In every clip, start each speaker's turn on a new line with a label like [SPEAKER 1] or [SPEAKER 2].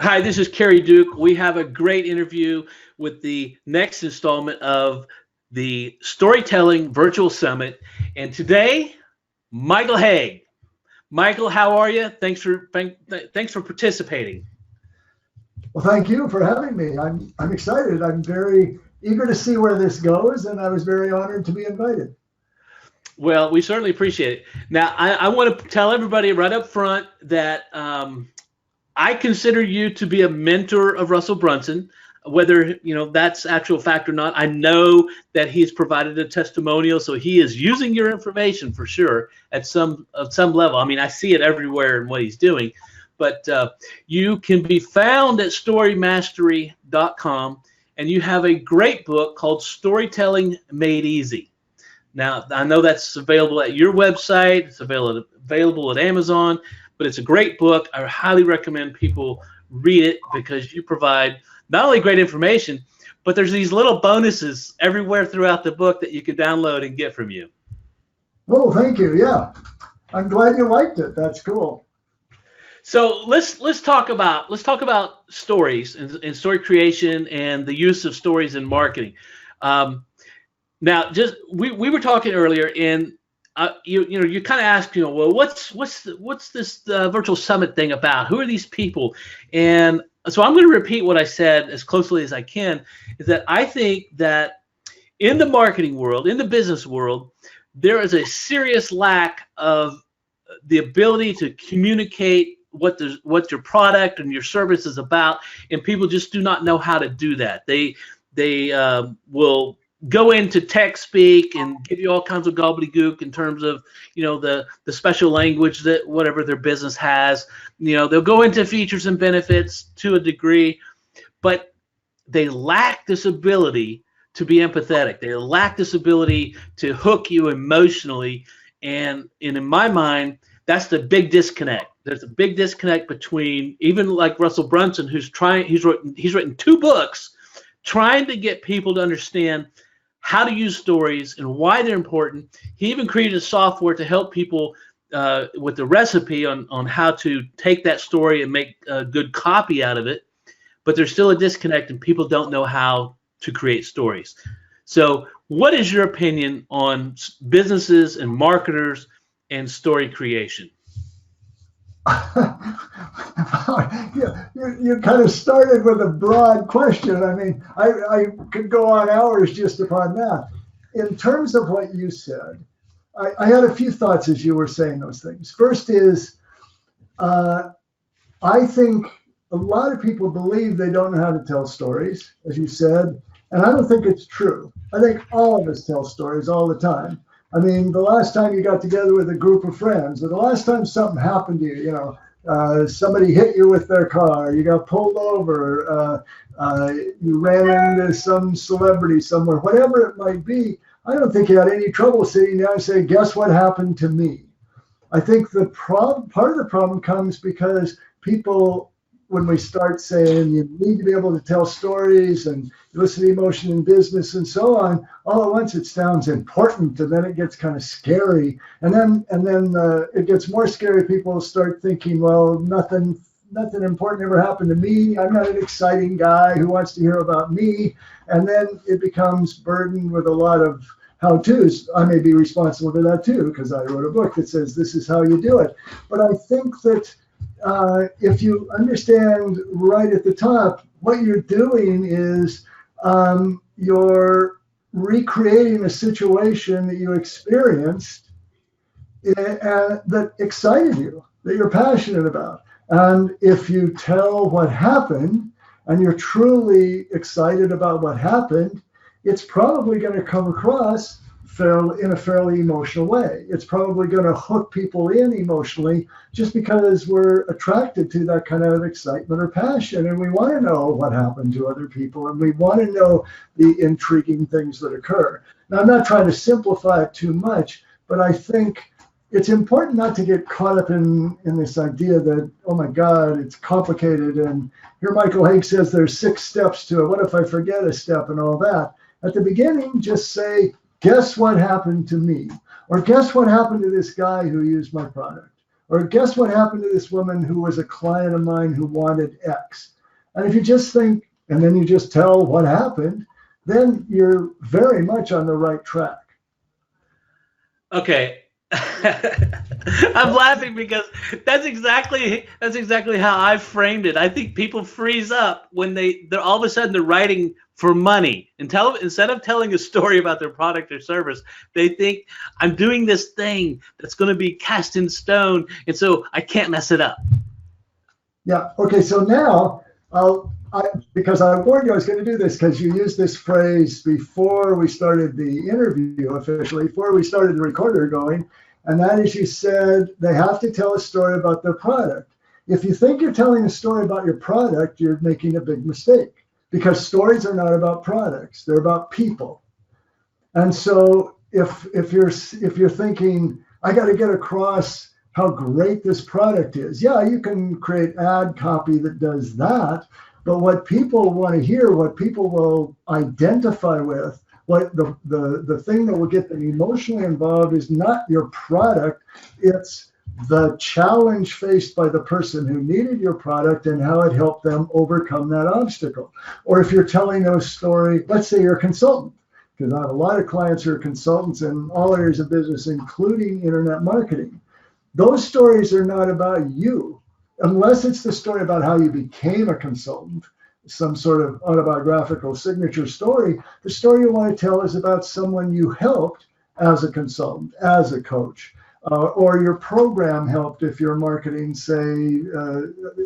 [SPEAKER 1] Hi, this is Kerry Duke. We have a great interview with the next installment of the Storytelling Virtual Summit. And today, Michael Hauge. Michael, how are you? Thanks for participating.
[SPEAKER 2] Well, thank you for having me. I'm excited. I'm very eager to see where this goes, and I was very honored to be invited.
[SPEAKER 1] Well, we certainly appreciate it. Now, I want to tell everybody right up front that I consider you to be a mentor of Russell Brunson, whether that's actual fact or not. I know that he's provided a testimonial, so he is using your information for sure at some level. I mean, I see it everywhere in what he's doing. But you can be found at storymastery.com, and you have a great book called Storytelling Made Easy. Now, I know that's available at your website. It's available at Amazon. But it's a great book. I highly recommend people read it because you provide not only great information, but there's these little bonuses everywhere throughout the book that you can download and get from you.
[SPEAKER 2] Oh, thank you. Yeah, I'm glad you liked it. That's cool.
[SPEAKER 1] So let's talk about stories and story creation and the use of stories in marketing. Now, just we were talking earlier, and you kind of asked, well, what's this virtual summit thing about? Who are these people? And so I'm going to repeat what I said as closely as I can, is that I think that in the marketing world, in the business world, there is a serious lack of the ability to communicate what your product and your service is about, and people just do not know how to do that. They will go into tech speak and give you all kinds of gobbledygook in terms of the special language that whatever their business has. They'll go into features and benefits to a degree, but they lack this ability to be empathetic. They lack this ability to hook you emotionally, and in my mind, that's the big disconnect. There's a big disconnect between, even like Russell Brunson, he's written 2 books trying to get people to understand how to use stories and why they're important. He even created a software to help people with the recipe on how to take that story and make a good copy out of it. But there's still a disconnect, and people don't know how to create stories. So what is your opinion on businesses and marketers and story creation?
[SPEAKER 2] You kind of started with a broad question. I mean, I could go on hours just upon that. In terms of what you said, I had a few thoughts as you were saying those things. First is, I think a lot of people believe they don't know how to tell stories, as you said, and I don't think it's true. I think all of us tell stories all the time. I mean, the last time you got together with a group of friends, or the last time something happened to you, somebody hit you with their car, you got pulled over, you ran into some celebrity somewhere, whatever it might be, I don't think you had any trouble sitting down and saying, guess what happened to me? I think part of the problem comes because people, when we start saying you need to be able to tell stories and listen to emotion in business and so on, all at once it sounds important, and then it gets kind of scary, and then it gets more scary. People start thinking, well, nothing important ever happened to me. I'm not an exciting guy who wants to hear about me, and then it becomes burdened with a lot of how-tos. I may be responsible for that too, because I wrote a book that says this is how you do it. But I think that if you understand right at the top, what you're doing is you're recreating a situation that you experienced that excited you, that you're passionate about. And if you tell what happened and you're truly excited about what happened, it's probably going to come across in a fairly emotional way. It's probably going to hook people in emotionally just because we're attracted to that kind of excitement or passion, and we want to know what happened to other people, and we want to know the intriguing things that occur. Now, I'm not trying to simplify it too much, but I think it's important not to get caught up in this idea that, oh my God, it's complicated, and here Michael Hauge says there's 6 steps to it. What if I forget a step and all that? At the beginning, just say, guess what happened to me? Or guess what happened to this guy who used my product? Or guess what happened to this woman who was a client of mine who wanted X. And if you just think, and then you just tell what happened, then you're very much on the right track.
[SPEAKER 1] Okay. I'm laughing because that's exactly how I framed it. I think people freeze up when they're all of a sudden they're writing for money, and instead of telling a story about their product or service, they think I'm doing this thing that's going to be cast in stone, and so I can't mess it up.
[SPEAKER 2] Yeah. Okay. So now because I warned you I was going to do this because you used this phrase before we started the interview officially, before we started the recorder going, and that is you said they have to tell a story about their product. If you think you're telling a story about your product, you're making a big mistake because stories are not about products, they're about people. And so if you're thinking, I got to get across how great this product is, yeah, you can create ad copy that does that. But what people want to hear, what people will identify with, what the thing that will get them emotionally involved is not your product, it's the challenge faced by the person who needed your product and how it helped them overcome that obstacle. Or if you're telling a story, let's say you're a consultant, because I have a lot of clients who are consultants in all areas of business, including internet marketing. Those stories are not about you. Unless it's the story about how you became a consultant, some sort of autobiographical signature story, the story you want to tell is about someone you helped as a consultant, as a coach, or your program helped if you're marketing,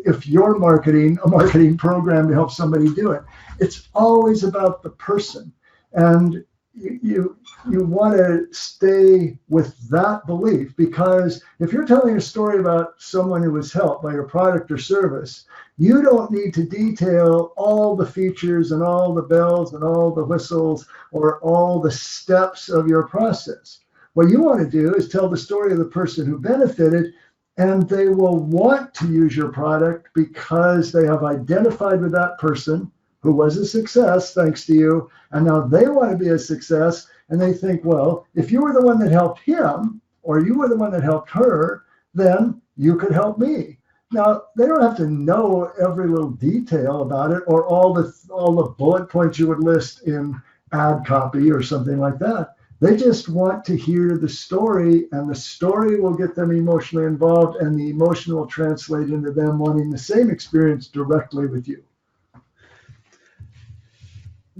[SPEAKER 2] if you're marketing a marketing program to help somebody do it. It's always about the person. And you want to stay with that belief, because if you're telling a story about someone who was helped by your product or service, you don't need to detail all the features and all the bells and all the whistles or all the steps of your process. What you want to do is tell the story of the person who benefited, and they will want to use your product because they have identified with that person who was a success thanks to you, and now they want to be a success, and they think, well, if you were the one that helped him, or you were the one that helped her, then you could help me. Now, they don't have to know every little detail about it, or all the bullet points you would list in ad copy or something like that. They just want to hear the story, and the story will get them emotionally involved, and the emotion will translate into them wanting the same experience directly with you.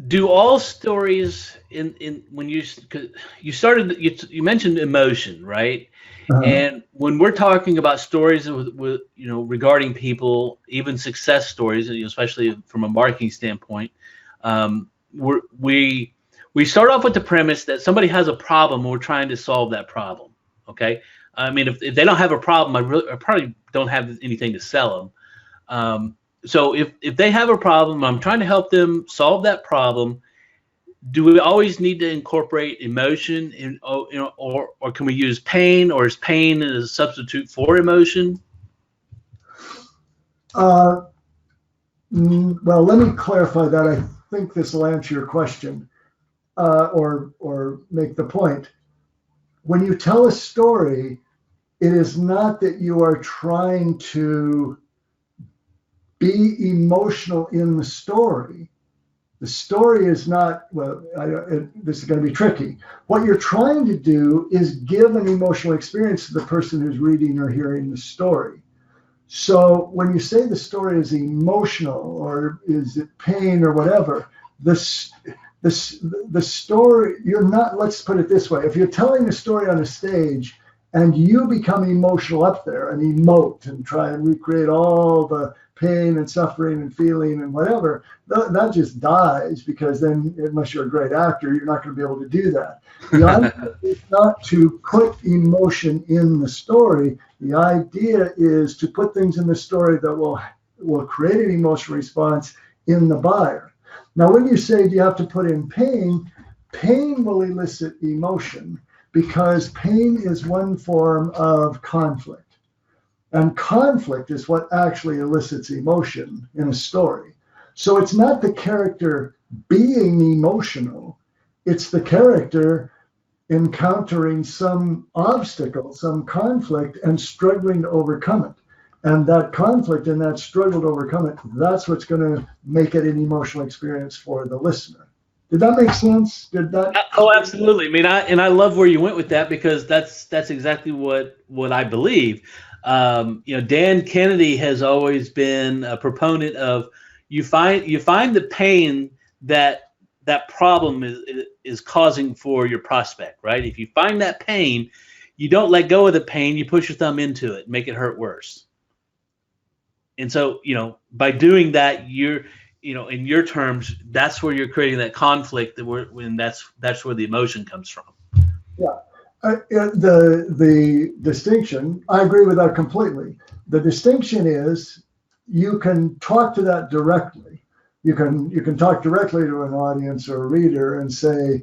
[SPEAKER 1] Do all stories when you started, you mentioned emotion, right? Uh-huh. And when we're talking about stories with regarding people, even success stories, especially from a marketing standpoint, we start off with the premise that somebody has a problem and we're trying to solve that problem. Okay, I mean, if they don't have a problem, I probably don't have anything to sell them. So if they have a problem, I'm trying to help them solve that problem. Do we always need to incorporate emotion in, or can we use pain, or is pain a substitute for emotion?
[SPEAKER 2] Well, let me clarify that. I think this will answer your question, or make the point. When you tell a story, it is not that you are trying to be emotional in the story. The story is not, this is going to be tricky. What you're trying to do is give an emotional experience to the person who's reading or hearing the story. So when you say the story is emotional, or is it pain or whatever, the story, you're not, let's put it this way. If you're telling a story on a stage and you become emotional up there and emote and try and recreate all the pain and suffering and feeling and whatever, that just dies, because then, unless you're a great actor, you're not going to be able to do that. The idea is not to put emotion in the story. The idea is to put things in the story that will create an emotional response in the buyer. Now, when you say, do you have to put in pain, pain will elicit emotion, because pain is one form of conflict. And conflict is what actually elicits emotion in a story. So it's not the character being emotional, it's the character encountering some obstacle, some conflict, and struggling to overcome it. And that conflict and that struggle to overcome it, that's what's going to make it an emotional experience for the listener. Did that make sense? Did that?
[SPEAKER 1] Oh, absolutely. I mean, I love where you went with that, because that's exactly what I believe. Dan Kennedy has always been a proponent of you find the pain that problem is causing for your prospect, right? If you find that pain, you don't let go of the pain. You push your thumb into it, make it hurt worse. And so, by doing that, you're, in your terms, that's where you're creating that conflict, when that's where the emotion comes from.
[SPEAKER 2] Yeah. The distinction, I agree with that completely. The distinction is you can talk to that directly. You can talk directly to an audience or a reader and say,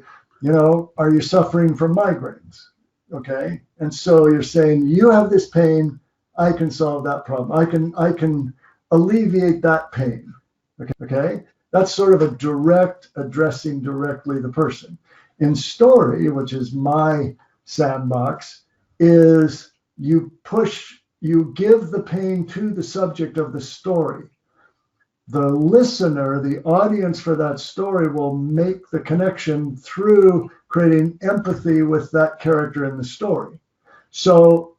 [SPEAKER 2] are you suffering from migraines? Okay. And so you're saying, you have this pain, I can solve that problem. I can alleviate that pain. Okay. That's sort of a direct addressing directly the person. In story, which is my sandbox, is you give the pain to the subject of the story. The listener, the audience for that story, will make the connection through creating empathy with that character in the story. So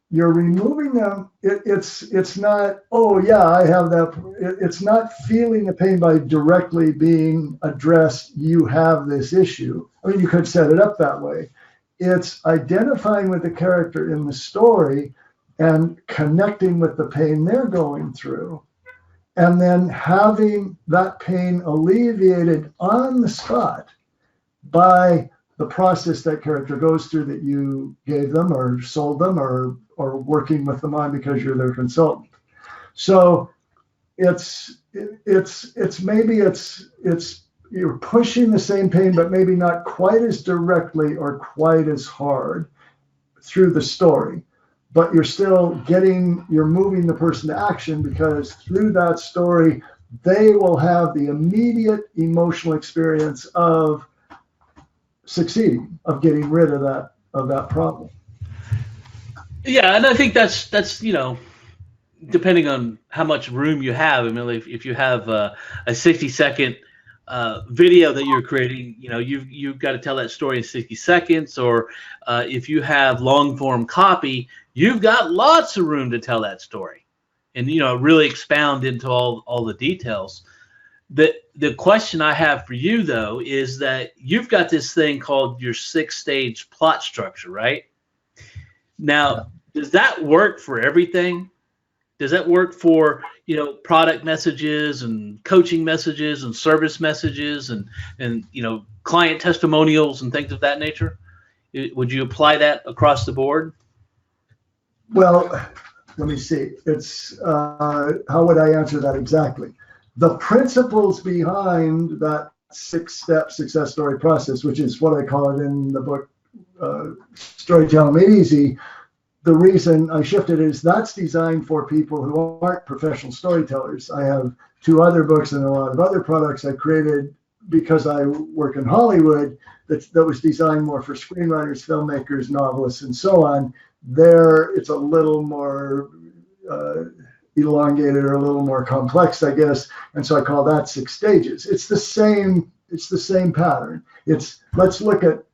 [SPEAKER 2] you're removing them. It's not, oh yeah, I have that. It's not feeling the pain by directly being addressed. You have this issue. I mean, you could set it up that way. It's identifying with the character in the story and connecting with the pain they're going through, and then having that pain alleviated on the spot by the process that character goes through that you gave them or sold them or working with them on because you're their consultant. So it's you're pushing the same pain, but maybe not quite as directly or quite as hard through the story. But you're moving the person to action, because through that story, they will have the immediate emotional experience of succeeding, of getting rid of that problem.
[SPEAKER 1] Yeah, and I think that's depending on how much room you have. I mean, if you have a 60-second video that you're creating, you've got to tell that story in 60 seconds. Or if you have long form copy, you've got lots of room to tell that story, and really expound into all the details. The question I have for you, though, is that you've got this thing called your 6-stage plot structure, right? Now, does that work for everything? Does that work for, product messages and coaching messages and service messages and client testimonials and things of that nature? Would you apply that across the board?
[SPEAKER 2] Well, let me see. It's how would I answer that exactly? The principles behind that 6-step success story process, which is what I call it in the book, Storytelling Made Easy. The reason I shifted is that's designed for people who aren't professional storytellers. I have 2 other books and a lot of other products I created because I work in Hollywood that was designed more for screenwriters, filmmakers, novelists, and so on. There, it's a little more elongated or a little more complex, I guess. And so I call that 6 stages. It's the same pattern. Let's look at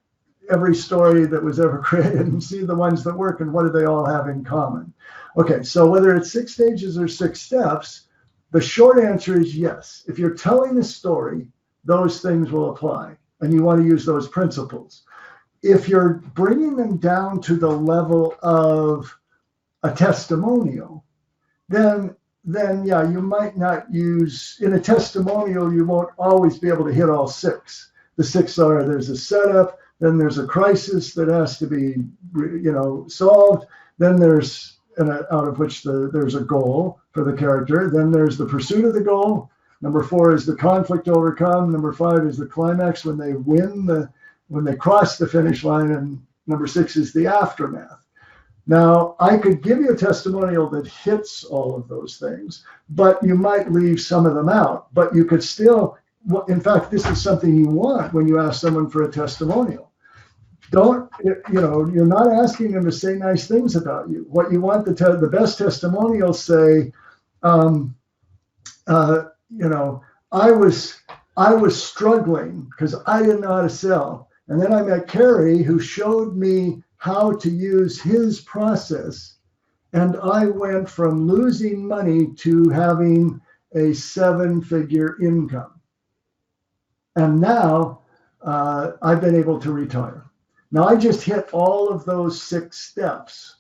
[SPEAKER 2] every story that was ever created and see the ones that work and what do they all have in common. Okay, so whether it's 6 stages or 6 steps, the short answer is yes. If you're telling a story, those things will apply, and you want to use those principles. If you're bringing them down to the level of a testimonial, then yeah, you might not use, in a testimonial, you won't always be able to hit all 6. The 6 are, there's a setup, then there's a crisis that has to be, solved. Then there's, out of which there's a goal for the character. Then there's the pursuit of the goal. Number 4 is the conflict overcome. Number 5 is the climax when they when they cross the finish line. And number 6 is the aftermath. Now, I could give you a testimonial that hits all of those things, but you might leave some of them out. But you could still, in fact, this is something you want when you ask someone for a testimonial. don't, you're not asking them to say nice things about you. What you want the best testimonials say, I was struggling because I didn't know how to sell. And then I met Carrie, who showed me how to use his process. And I went from losing money to having a 7-figure income. And now I've been able to retire. Now I just hit all of those 6 steps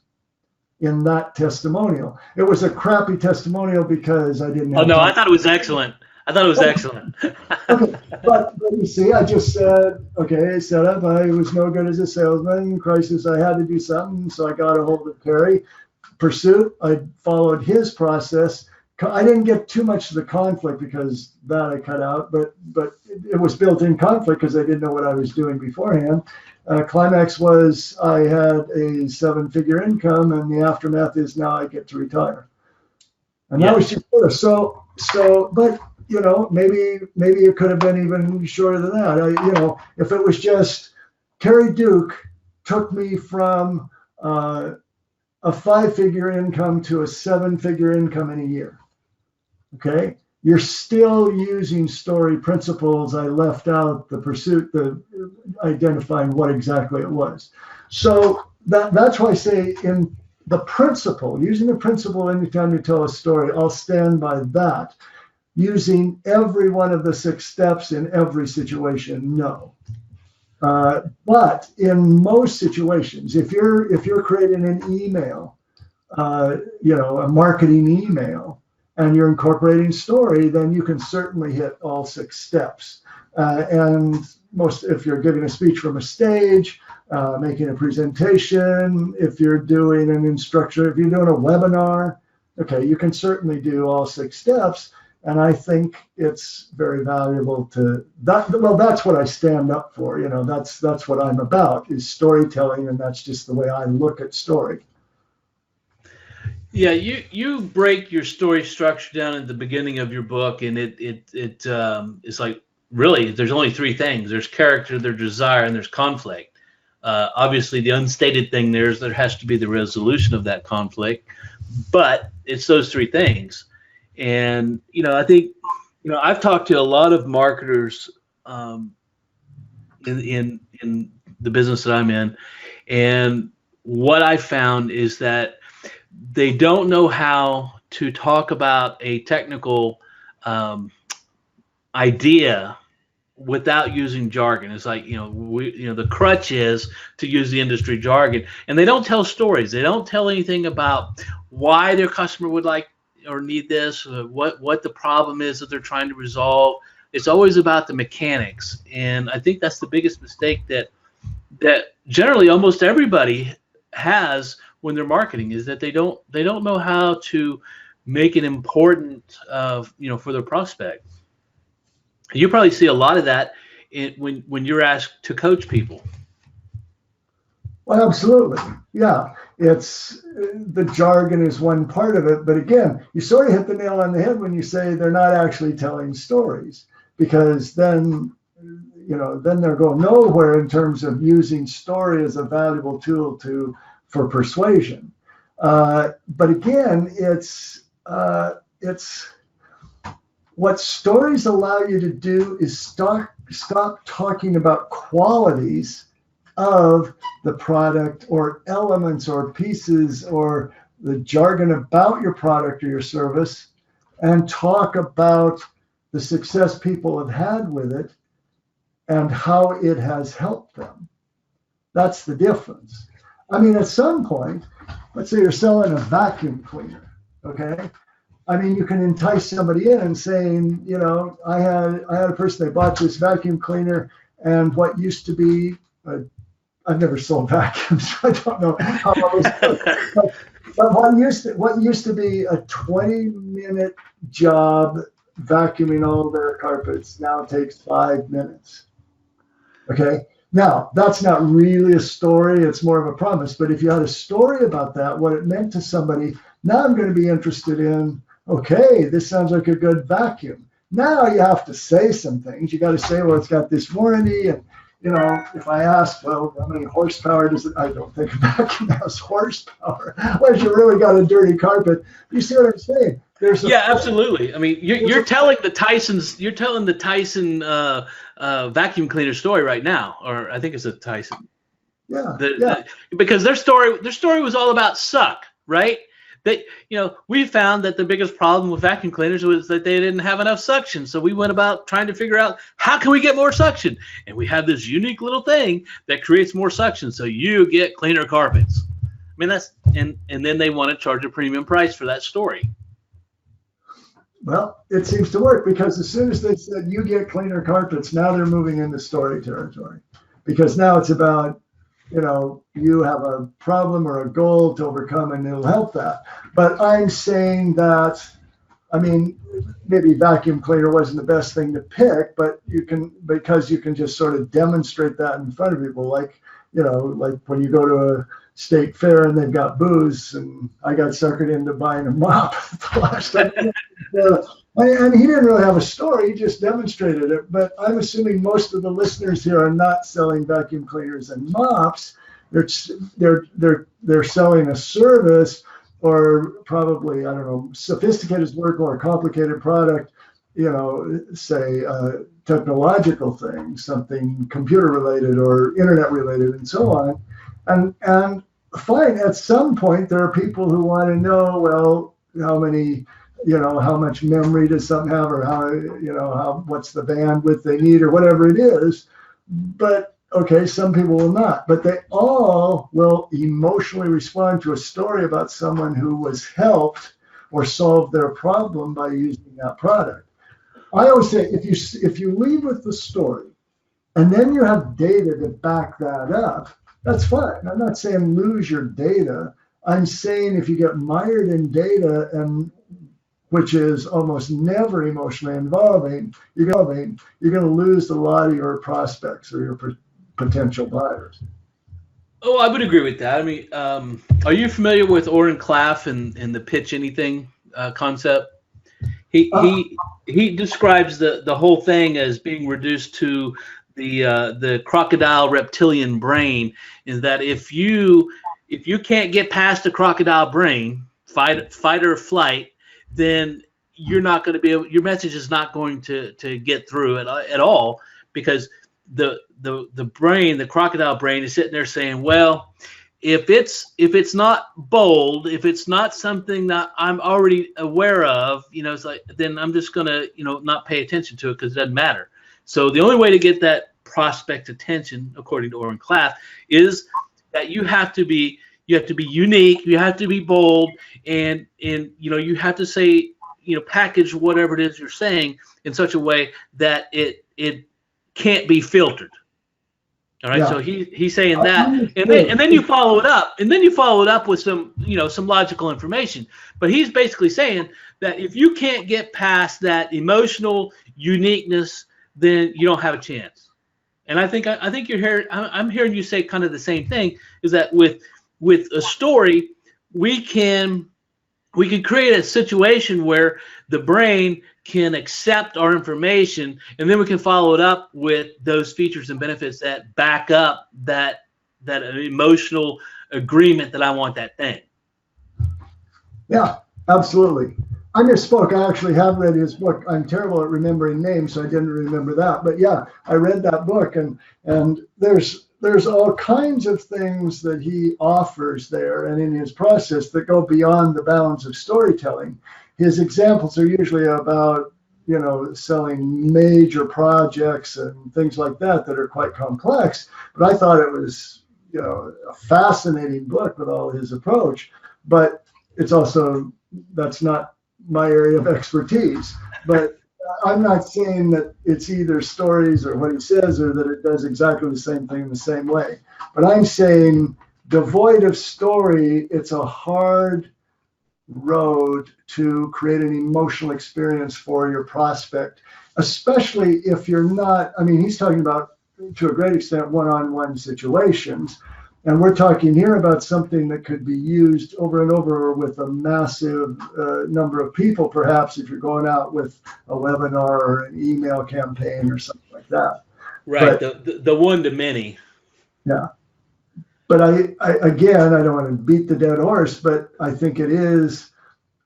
[SPEAKER 2] in that testimonial. It was a crappy testimonial because I didn't have
[SPEAKER 1] Oh, no,
[SPEAKER 2] time.
[SPEAKER 1] I thought it was excellent. Excellent.
[SPEAKER 2] Okay, but you see, I just said, okay, set up. I was no good as a salesman. Crisis, I had to do something, so I got a hold of Perry. Pursuit, I followed his process. I didn't get too much of the conflict because that I cut out, but it was built-in conflict because I didn't know what I was doing beforehand. Climax was I had a 7-figure income, and the aftermath is now I get to retire. And that was just so. But maybe it could have been even shorter than that. If it was just Terry Duke took me from a 5-figure income to a 7-figure income in a year. Okay, you're still using story principles. I left out the pursuit, the identifying what exactly it was. So that's why I say in the principle, using the principle anytime you tell a story, I'll stand by that. Using every one of the 6 steps in every situation, no. But in most situations, if you're creating an email, a marketing email, and you're incorporating story, then you can certainly hit all 6 steps. And if you're giving a speech from a stage, making a presentation, if you're doing an instruction, if you're doing a webinar, okay, you can certainly do all 6 steps. And I think it's very valuable to that. Well, that's what I stand up for. That's what I'm about, is storytelling, and that's just the way I look at story.
[SPEAKER 1] Yeah, you break your story structure down at the beginning of your book, and it's like, really, there's only 3 things. There's character, there's desire, and there's conflict. Obviously, the unstated thing there has to be the resolution of that conflict, but it's those 3 things. And I think I've talked to a lot of marketers in the business that I'm in, and what I found is that they don't know how to talk about a technical idea without using jargon. It's like, the crutch is to use the industry jargon, and they don't tell stories. They don't tell anything about why their customer would like or need this, what the problem is that they're trying to resolve. It's always about the mechanics, and I think that's the biggest mistake that generally almost everybody has when they're marketing, is that they don't know how to make it important for their prospect. You probably see a lot of that when you're asked to coach people.
[SPEAKER 2] Well, absolutely. Yeah. It's the jargon is one part of it. But again, you sort of hit the nail on the head when you say they're not actually telling stories, because then they're going nowhere in terms of using story as a valuable tool for persuasion. But again, it's what stories allow you to do is stop talking about qualities of the product or elements or pieces or the jargon about your product or your service, and talk about the success people have had with it and how it has helped them. That's the difference. I mean, at some point, let's say you're selling a vacuum cleaner, okay? I mean, you can entice somebody in and saying, I had a person, they bought this vacuum cleaner, and what used to be I've never sold vacuums, so I don't know how well this goes. But what used to be a 20-minute job vacuuming all their carpets now takes 5 minutes. Okay? Now, that's not really a story, it's more of a promise. But if you had a story about that, what it meant to somebody, now I'm going to be interested in, okay, this sounds like a good vacuum. Now you have to say some things. You got to say, well, it's got this warranty, and if I ask, well, how many horsepower does it? I don't think a vacuum has horsepower unless you really got a dirty carpet. You see what I'm saying?
[SPEAKER 1] Yeah, absolutely. I mean, you're telling the Tyson vacuum cleaner story right now, or I think it's a Tyson.
[SPEAKER 2] Yeah.
[SPEAKER 1] Because their story was all about suck, right? That we found that the biggest problem with vacuum cleaners was that they didn't have enough suction. So we went about trying to figure out how can we get more suction, and we have this unique little thing that creates more suction, so you get cleaner carpets. I mean, that's and then they want to charge a premium price for that story.
[SPEAKER 2] Well, it seems to work, because as soon as they said you get cleaner carpets, now they're moving into story territory, because now it's about, you have a problem or a goal to overcome, and it'll help that. But I'm saying that, maybe vacuum cleaner wasn't the best thing to pick, but because you can just sort of demonstrate that in front of people, like when you go to a state fair and they've got booze, and I got suckered into buying a mop the last time. And he didn't really have a story, he just demonstrated it. But I'm assuming most of the listeners here are not selling vacuum cleaners and mops. They're selling a service, or probably, I don't know, sophisticated work or a complicated product, say technological things, something computer related or internet related, and so on. And fine, at some point there are people who want to know, well, how much memory does something have, or what's the bandwidth they need, or whatever it is. But okay, some people will not, but they all will emotionally respond to a story about someone who was helped or solved their problem by using that product. I always say, if you lead with the story and then you have data to back that up, that's fine. I'm not saying lose your data. I'm saying if you get mired in data, and which is almost never emotionally involving, you're going to lose a lot of your prospects or your potential buyers.
[SPEAKER 1] Oh, I would agree with that. I mean, are you familiar with Oren Klaff and the pitch anything concept? He describes the whole thing as being reduced to the crocodile reptilian brain. Is that if you can't get past the crocodile brain, fight or flight, then you're not going to be able, your message is not going to get through at all, because the brain, the crocodile brain, is sitting there saying, well, if it's not bold, if it's not something that I'm already aware of, it's like, then I'm just going to, not pay attention to it, because it doesn't matter. So the only way to get that prospect attention, according to Oren Klaff, is that you have to be unique, you have to be bold, and you have to say, package whatever it is you're saying in such a way that it can't be filtered. All right. Yeah. So he's saying that, and then you follow it up, with some logical information. But he's basically saying that if you can't get past that emotional uniqueness, then you don't have a chance. And I think I'm hearing you say kind of the same thing, is that with a story, we can create a situation where the brain can accept our information, and then we can follow it up with those features and benefits that back up that emotional agreement that I want that thing.
[SPEAKER 2] Yeah, absolutely. I misspoke. I actually have read his book. I'm terrible at remembering names, so I didn't remember that. But yeah, I read that book, and there's all kinds of things that he offers there and in his process that go beyond the bounds of storytelling. His examples are usually about, selling major projects and things like that are quite complex. But I thought it was, a fascinating book with all his approach. But it's also, that's not my area of expertise. But I'm not saying that it's either stories or what he says, or that it does exactly the same thing the same way. But I'm saying, devoid of story, it's a hard road to create an emotional experience for your prospect, especially if you're not, he's talking about, to a great extent, one-on-one situations. And we're talking here about something that could be used over and over with a massive number of people, perhaps if you're going out with a webinar or an email campaign or something like that.
[SPEAKER 1] Right.
[SPEAKER 2] But
[SPEAKER 1] The one to many.
[SPEAKER 2] yeah, but I again, I don't want to beat the dead horse, but I think it is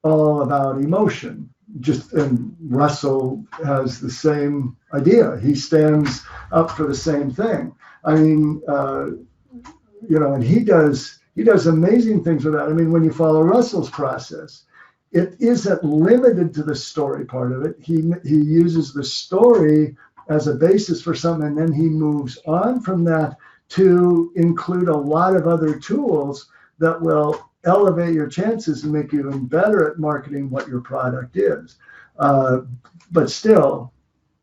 [SPEAKER 2] all about emotion. Just and Russell has the same idea. He stands up for the same thing. I mean, and he does amazing things with that. I mean, when you follow Russell's process, it isn't limited to the story part of it. He uses the story as a basis for something, and then he moves on from that to include a lot of other tools that will elevate your chances and make you even better at marketing what your product is. But still,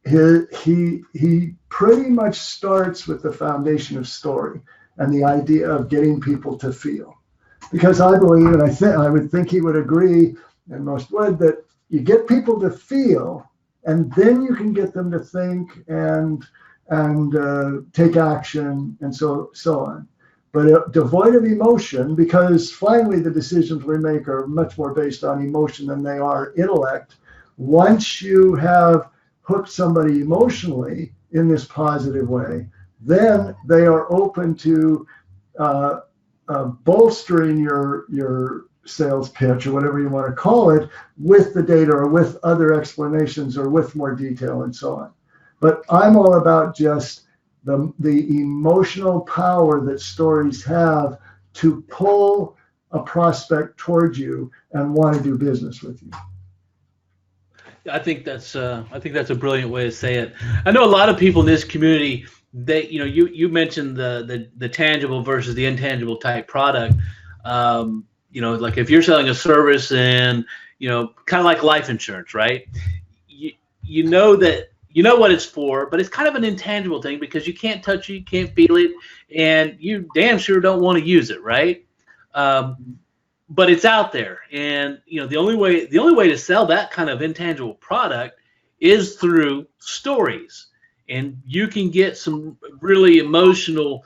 [SPEAKER 2] he pretty much starts with the foundation of story and the idea of getting people to feel. Because I believe, and I would think he would agree, and most would, that you get people to feel, and then you can get them to think and take action and so on. But devoid of emotion, because finally the decisions we make are much more based on emotion than they are intellect. Once you have hooked somebody emotionally in this positive way, then they are open to bolstering your sales pitch or whatever you want to call it with the data or with other explanations or with more detail and so on. But I'm all about just the emotional power that stories have to pull a prospect towards you and want to do business with you.
[SPEAKER 1] I think that's a brilliant way to say it. I know a lot of people in this community. You mentioned the tangible versus the intangible type product. Like if you're selling a service and kind of like life insurance, right? You know what it's for, but it's kind of an intangible thing because you can't touch it, you can't feel it, and you damn sure don't want to use it, right? But it's out there, and the only way to sell that kind of intangible product is through stories, and you can get some really emotional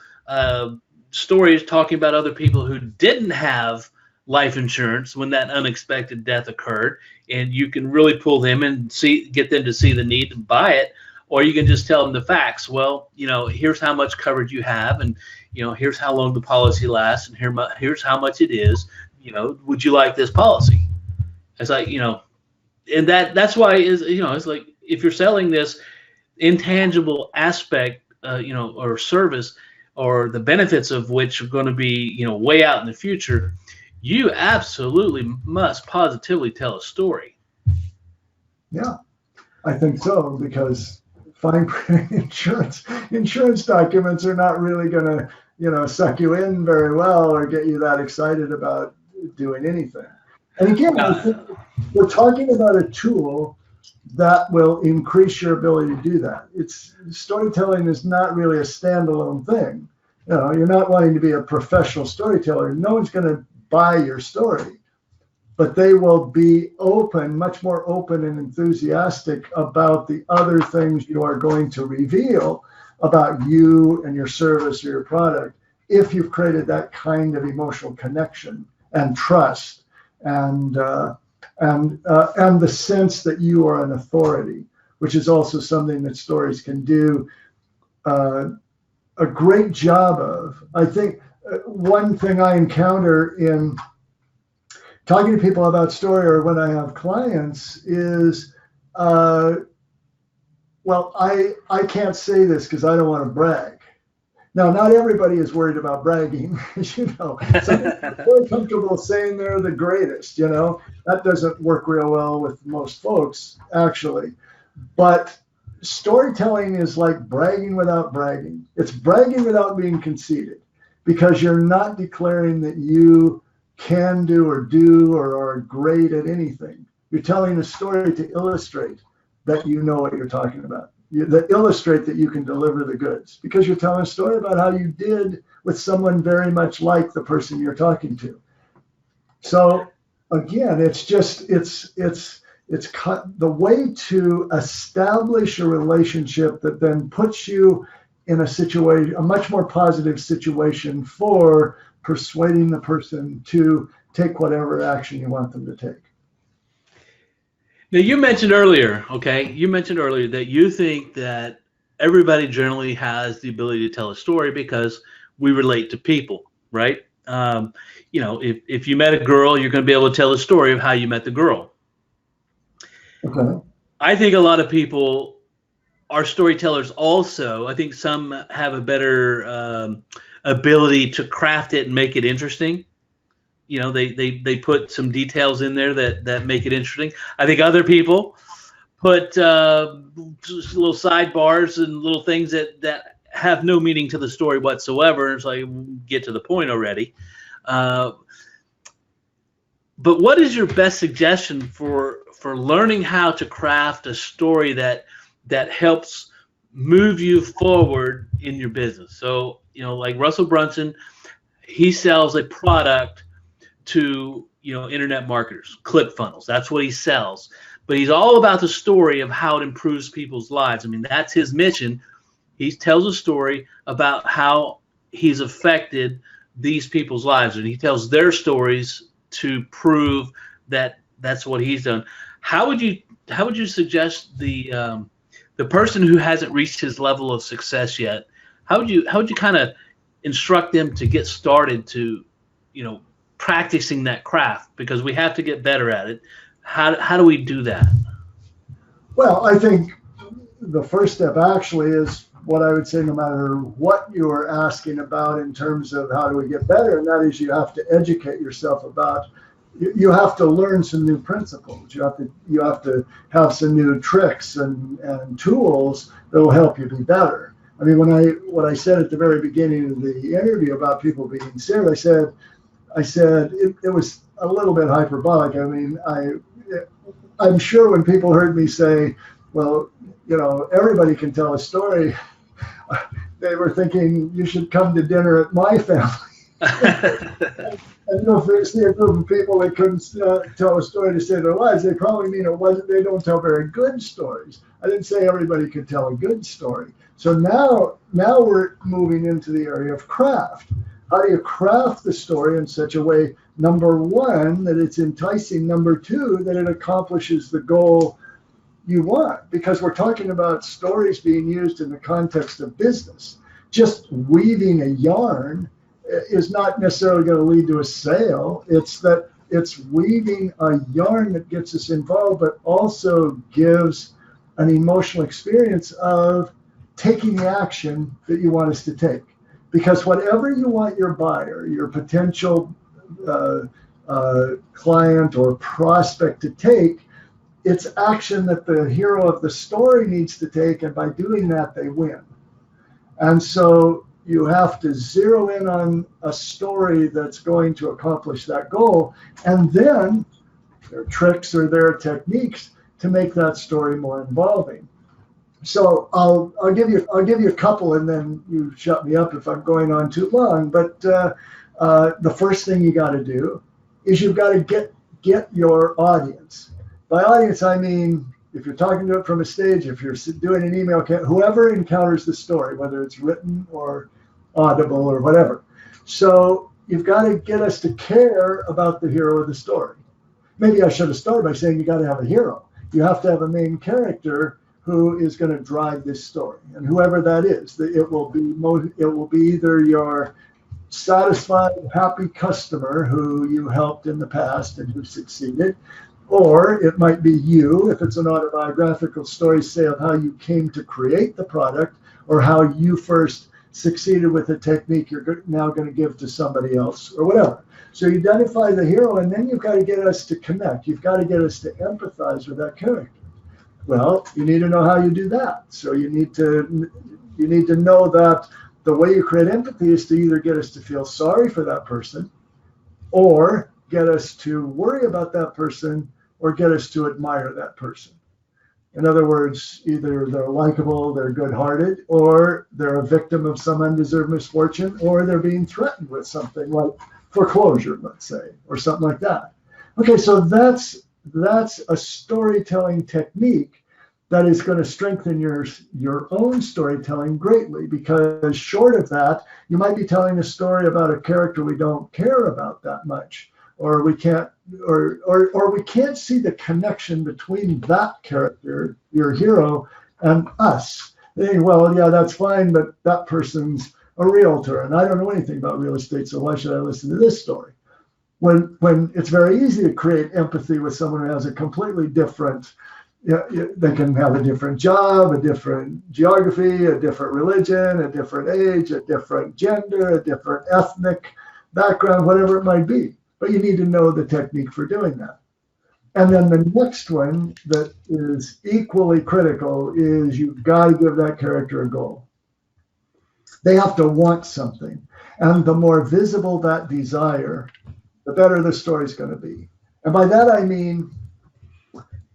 [SPEAKER 1] stories talking about other people who didn't have life insurance when that unexpected death occurred, and you can really pull them and get them to see the need to buy it. Or you can just tell them the facts. Well, here's how much coverage you have, and here's how long the policy lasts, and here's how much it is. Would you like this policy? It's like, and that's why it's like if you're selling this intangible aspect, or service, or the benefits of which are going to be, way out in the future, you absolutely must positively tell a story.
[SPEAKER 2] Yeah, I think so, because fine print insurance documents are not really going to, suck you in very well or get you that excited about doing anything. And again, I think we're talking about a tool that will increase your ability to do that. Storytelling is not really a standalone thing. You're not wanting to be a professional storyteller. No one's going to buy your story, but they will be much more open and enthusiastic about the other things you are going to reveal about you and your service or your product if you've created that kind of emotional connection and trust and the sense that you are an authority, which is also something that stories can do a great job of. I think one thing I encounter in talking to people about story or when I have clients is, I can't say this because I don't want to brag. Now, not everybody is worried about bragging, as you know. Some people are very comfortable saying they're the greatest, That doesn't work real well with most folks, actually. But storytelling is like bragging without bragging. It's bragging without being conceited, because you're not declaring that you can do or are great at anything. You're telling a story to illustrate that you know what you're talking about. That illustrate that you can deliver the goods, because you're telling a story about how you did with someone very much like the person you're talking to. So again, it's the way to establish a relationship that then puts you in a much more positive situation for persuading the person to take whatever action you want them to take.
[SPEAKER 1] Now, you mentioned earlier that you think that everybody generally has the ability to tell a story because we relate to people, right? If you met a girl, you're going to be able to tell a story of how you met the girl.
[SPEAKER 2] Okay.
[SPEAKER 1] I think a lot of people are storytellers also. I think some have a better ability to craft it and make it interesting. They put some details in there that make it interesting. I think other people put little sidebars and little things that have no meaning to the story whatsoever. It's like, get to the point already. But what is your best suggestion for learning how to craft a story that helps move you forward in your business? So, like Russell Brunson, he sells a product to, internet marketers, ClickFunnels. That's what he sells. But he's all about the story of how it improves people's lives. I mean, that's his mission. He tells a story about how he's affected these people's lives, and he tells their stories to prove that that's what he's done. How would you suggest the person who hasn't reached his level of success yet? How would you kind of instruct them to get started to, practicing that craft, because we have to get better at it? How do we do that?
[SPEAKER 2] Well, I think the first step actually is what I would say, no matter what you are asking about in terms of how do we get better, and that is you have to educate yourself about, you have to learn some new principles. You have to have some new tricks and tools that will help you be better. I mean, what I said at the very beginning of the interview about people being scared, I said it was a little bit hyperbolic. I mean, I'm sure when people heard me say, well, everybody can tell a story, they were thinking you should come to dinner at my family. And if they see a group of people that couldn't tell a story to save their lives, they probably mean they don't tell very good stories. I didn't say everybody could tell a good story. So now we're moving into the area of craft. How do you craft the story in such a way, number one, that it's enticing, number two, that it accomplishes the goal you want? Because we're talking about stories being used in the context of business. Just weaving a yarn is not necessarily going to lead to a sale. It's weaving a yarn that gets us involved, but also gives an emotional experience of taking the action that you want us to take. Because whatever you want your buyer, your potential client or prospect to take, it's action that the hero of the story needs to take, and by doing that, they win. And so you have to zero in on a story that's going to accomplish that goal, and then their tricks or their techniques to make that story more involving. So I'll give you a couple, and then you shut me up if I'm going on too long. But the first thing you got to do is you've got to get your audience. By audience, I mean if you're talking to it from a stage, if you're doing an email, whoever encounters the story, whether it's written or audible or whatever. So you've got to get us to care about the hero of the story. Maybe I should have started by saying you got to have a hero. You have to have a main character who is going to drive this story, and whoever that is, it will be either your satisfied, happy customer who you helped in the past and who succeeded, or it might be you, if it's an autobiographical story, say, of how you came to create the product, or how you first succeeded with a technique you're now going to give to somebody else, or whatever. So you identify the hero, and then you've got to get us to connect. You've got to get us to empathize with that character. Well, you need to know how you do that. So you need to know that the way you create empathy is to either get us to feel sorry for that person, or get us to worry about that person, or get us to admire that person. In other words, either they're likable, they're good-hearted, or they're a victim of some undeserved misfortune, or they're being threatened with something like foreclosure, let's say, or something like that. Okay, so that's a storytelling technique that is going to strengthen your own storytelling greatly, because short of that, you might be telling a story about a character we don't care about that much, or we can't see the connection between that character, your hero, and us. Hey, well, yeah, that's fine, but that person's a realtor, and I don't know anything about real estate, so why should I listen to this story? When it's very easy to create empathy with someone who has a completely different, they can have a different job, a different geography, a different religion, a different age, a different gender, a different ethnic background, whatever it might be. But you need to know the technique for doing that. And then the next one that is equally critical is you've got to give that character a goal. They have to want something. And the more visible that desire, the better the story's going to be. And by that, I mean,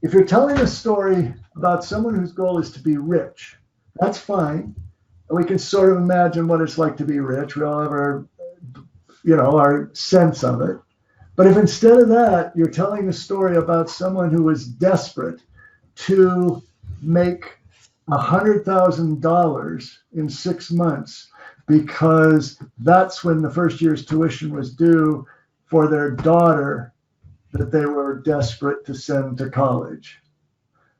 [SPEAKER 2] if you're telling a story about someone whose goal is to be rich, that's fine. And we can sort of imagine what it's like to be rich. We all have our, our sense of it. But if instead of that, you're telling a story about someone who is desperate to make $100,000 in 6 months because that's when the first year's tuition was due for their daughter that they were desperate to send to college.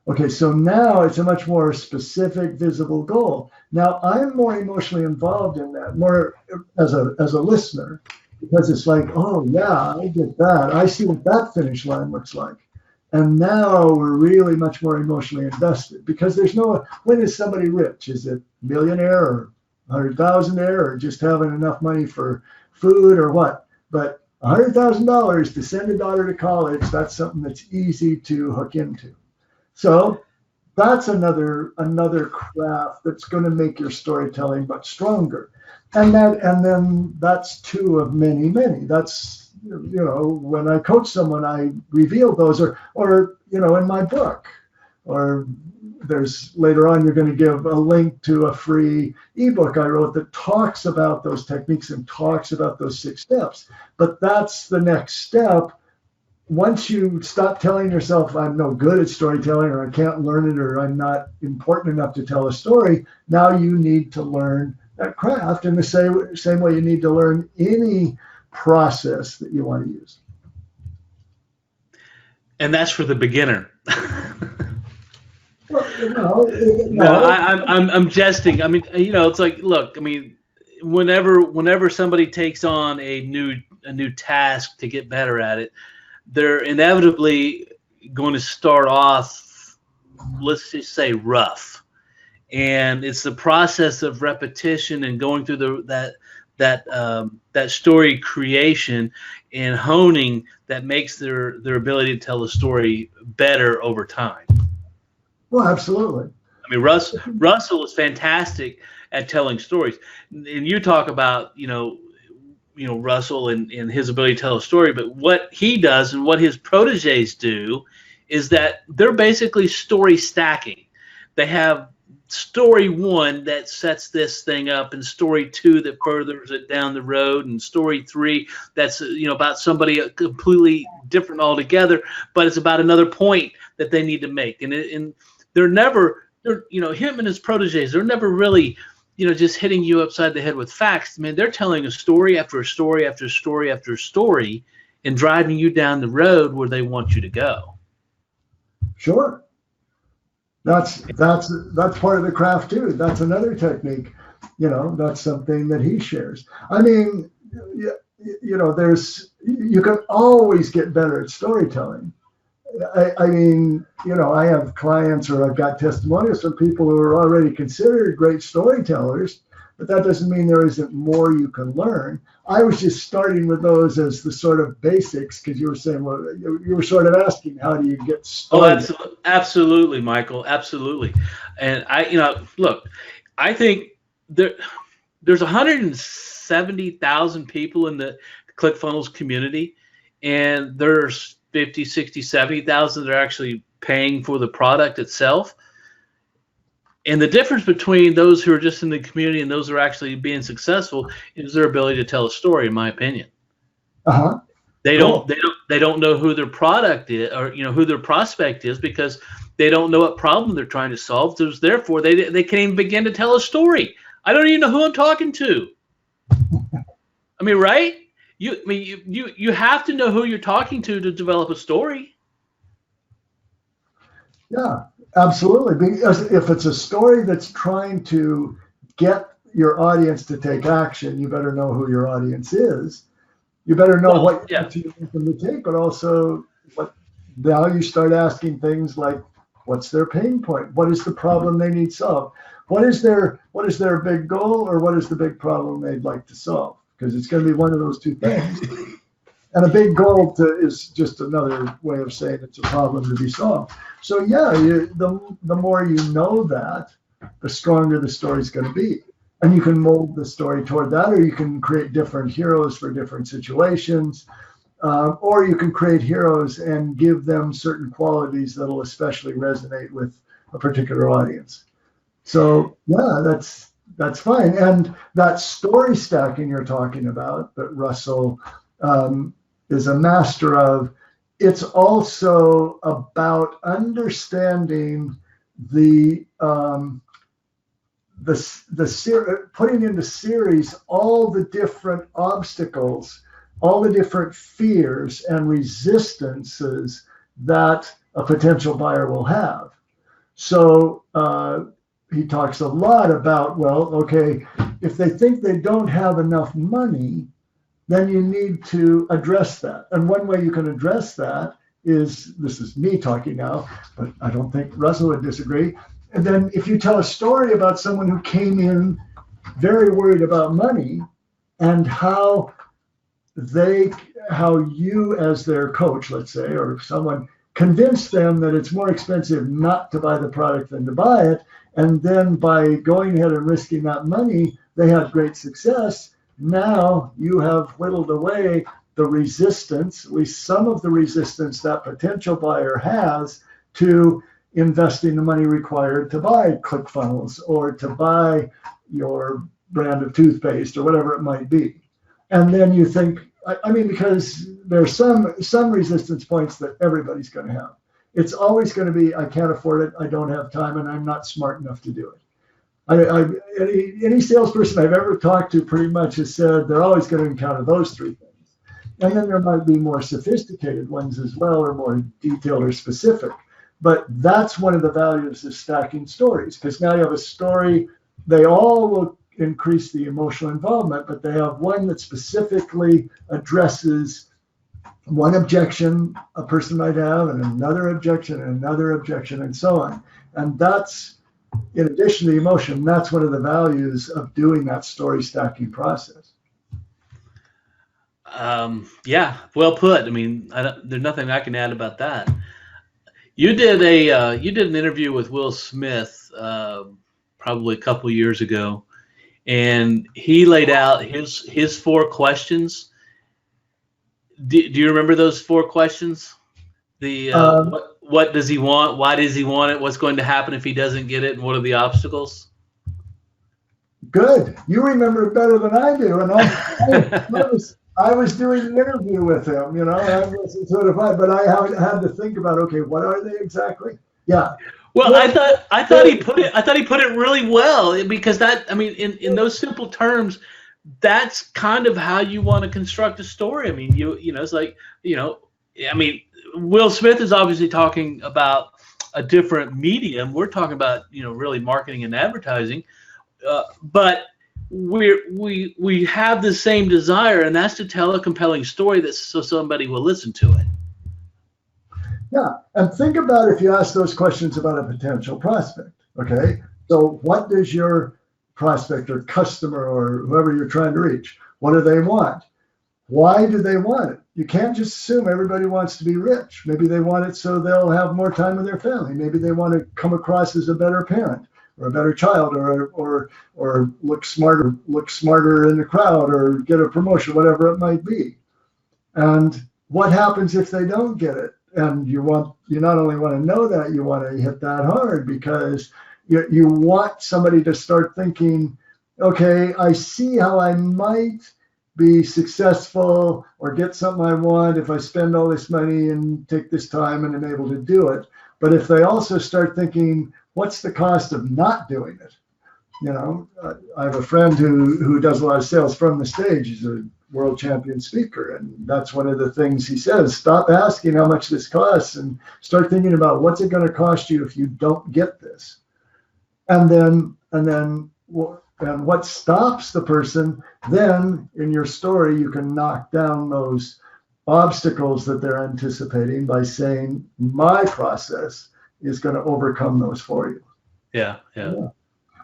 [SPEAKER 2] Okay, so now it's a much more specific, visible goal. Now I'm more emotionally involved in that, more as a listener, because it's like, oh yeah, I get that. I see what that finish line looks like. And now we're really much more emotionally invested because there's no, when is somebody rich? Is it millionaire or 100,000-aire or just having enough money for food or what? But $100,000 to send a daughter to college, that's something that's easy to hook into. So that's another craft that's going to make your storytelling much stronger. And then that's two of many. That's, when I coach someone, I reveal those or in my book, or there's later on, you're going to give a link to a free ebook I wrote that talks about those techniques and talks about those 6 steps. But that's the next step. Once you stop telling yourself, I'm no good at storytelling, or I can't learn it, or I'm not important enough to tell a story, now you need to learn that craft in the same way you need to learn any process that you want to use.
[SPEAKER 1] And that's for the beginner.
[SPEAKER 2] Well,
[SPEAKER 1] no, I'm jesting. I mean, it's like, look, I mean, whenever somebody takes on a new task to get better at it, they're inevitably going to start off, let's just say, rough. And it's the process of repetition and going through that story creation and honing that makes their ability to tell a story better over time.
[SPEAKER 2] Well, absolutely.
[SPEAKER 1] I mean, Russell is fantastic at telling stories, and you talk about Russell and his ability to tell a story. But what he does and what his proteges do is that they're basically story stacking. They have story 1 that sets this thing up, and story 2 that furthers it down the road, and story 3 that's about somebody completely different altogether, but it's about another point that they need to make. And they're him and his proteges, they're never really just hitting you upside the head with facts. I mean, they're telling a story after a story after story after story and driving you down the road where they want you to go.
[SPEAKER 2] Sure. That's part of the craft too. That's another technique. That's something that he shares. I mean, you can always get better at storytelling. I mean, I have clients, or I've got testimonials from people who are already considered great storytellers, but that doesn't mean there isn't more you can learn. I was just starting with those as the sort of basics, because you were saying, well, you were sort of asking, how do you get started?
[SPEAKER 1] Oh, absolutely, Michael, absolutely. And look, I think there's 170,000 people in the ClickFunnels community, and there's 50, 60, 70,000 that are actually paying for the product itself. And the difference between those who are just in the community and those who are actually being successful is their ability to tell a story, in my opinion.
[SPEAKER 2] Uh-huh.
[SPEAKER 1] They don't know who their product is, or who their prospect is, because they don't know what problem they're trying to solve. So therefore, they can't even begin to tell a story. I don't even know who I'm talking to. I mean, right? You have to know who you're talking to develop a story.
[SPEAKER 2] Yeah, Absolutely. Because if it's a story that's trying to get your audience to take action, you better know who your audience is. You better know what you want them to take, but also now you start asking things like, what's their pain point? What is the problem they need solved? What is their big goal, or what is the big problem they'd like to solve? Because it's going to be one of those two things. And a big goal is just another way of saying it's a problem to be solved. So yeah, the more you know that, the stronger the story's going to be. And you can mold the story toward that, or you can create different heroes for different situations, or you can create heroes and give them certain qualities that'll especially resonate with a particular audience. So yeah, that's fine. And that story stacking you're talking about that Russell is a master of, it's also about understanding putting into series all the different obstacles, all the different fears and resistances that a potential buyer will have. So he talks a lot about, well, okay, if they think they don't have enough money, then you need to address that. And one way you can address that is, this is me talking now, but I don't think Russell would disagree. And then if you tell a story about someone who came in very worried about money, and how you as their coach, let's say, or someone convinced them that it's more expensive not to buy the product than to buy it, and then by going ahead and risking that money, they had great success. Now you have whittled away the resistance, at least some of the resistance that potential buyer has to investing the money required to buy ClickFunnels or to buy your brand of toothpaste or whatever it might be. And then you think, I mean, because there's some resistance points that everybody's going to have. It's always going to be, I can't afford it, I don't have time, and I'm not smart enough to do it. Any salesperson I've ever talked to pretty much has said they're always going to encounter those three things. And then there might be more sophisticated ones as well, or more detailed or specific. But that's one of the values of stacking stories, because now you have a story, they all will increase the emotional involvement, but they have one that specifically addresses one objection a person might have, and another objection, and another objection, and so on. And that's, in addition to the emotion, that's one of the values of doing that story stacking process.
[SPEAKER 1] Yeah, well put. I mean, there's nothing I can add about that. You did an interview with Will Smith probably a couple of years ago, and he laid out his 4 questions. Do you remember those 4 questions? What does he want? Why does he want it? What's going to happen if he doesn't get it? And what are the obstacles?
[SPEAKER 2] Good. You remember it better than I do. And I was doing an interview with him, you know, I wasn't certified, but I had to think about, okay, what are they exactly? Yeah.
[SPEAKER 1] Well, I thought he put it really well, because that, I mean, in those simple terms, that's kind of how you want to construct a story. I mean, you know, it's like, you know, I mean, Will Smith is obviously talking about a different medium. We're talking about, you know, really marketing and advertising, but we have the same desire, and that's to tell a compelling story so somebody will listen to it.
[SPEAKER 2] Yeah, and think about if you ask those questions about a potential prospect. Okay, so what does your prospect or customer or whoever you're trying to reach, what do they want? Why do they want it? You can't just assume everybody wants to be rich. Maybe they want it so they'll have more time with their family. Maybe they want to come across as a better parent, or a better child, or look smarter in the crowd, or get a promotion, whatever it might be. And what happens if they don't get it? And you not only want to know that, you want to hit that hard, because you want somebody to start thinking, okay, I see how I might be successful or get something I want if I spend all this money and take this time and am able to do it. But if they also start thinking, what's the cost of not doing it? You know, I have a friend who does a lot of sales from the stage. He's a world champion speaker. And that's one of the things he says, stop asking how much this costs and start thinking about what's it going to cost you if you don't get this. And what stops the person, then in your story, you can knock down those obstacles that they're anticipating by saying, my process is going to overcome those for you.
[SPEAKER 1] Yeah.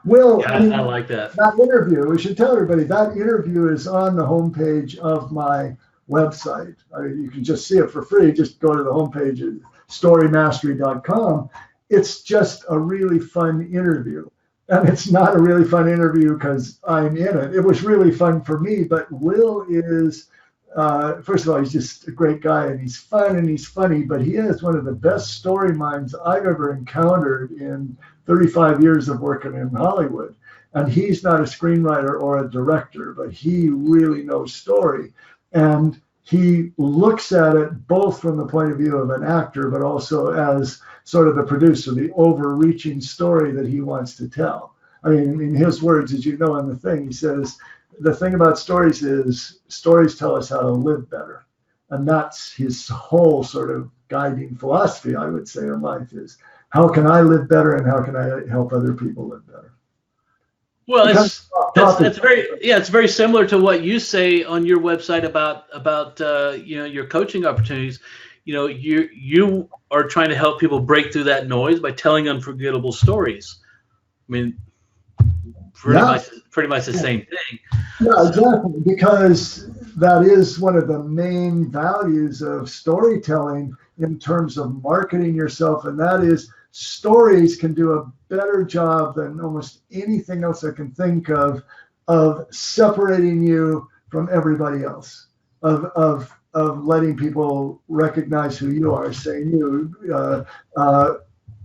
[SPEAKER 2] Will,
[SPEAKER 1] yeah, I like that.
[SPEAKER 2] That interview, we should tell everybody, that interview is on the homepage of my website. I mean, you can just see it for free. Just go to the homepage at storymastery.com. It's just a really fun interview. And it's not a really fun interview because I'm in it. It was really fun for me, but Will is, first of all, he's just a great guy, and he's fun and he's funny, but he is one of the best story minds I've ever encountered in 35 years of working in Hollywood. And he's not a screenwriter or a director, but he really knows story. And he looks at it both from the point of view of an actor, but also as sort of the producer, the overreaching story that he wants to tell. I mean, in his words, as you know in the thing, he says, the thing about stories is stories tell us how to live better. And that's his whole sort of guiding philosophy, I would say, in life is, how can I live better and how can I help other people live better?
[SPEAKER 1] Well, it's very similar to what you say on your website about your coaching opportunities. You are trying to help people break through that noise by telling unforgettable stories. I mean, pretty much the same thing.
[SPEAKER 2] Yeah, exactly, because that is one of the main values of storytelling in terms of marketing yourself, and that is stories can do a better job than almost anything else I can think of separating you from everybody else, of letting people recognize who you are,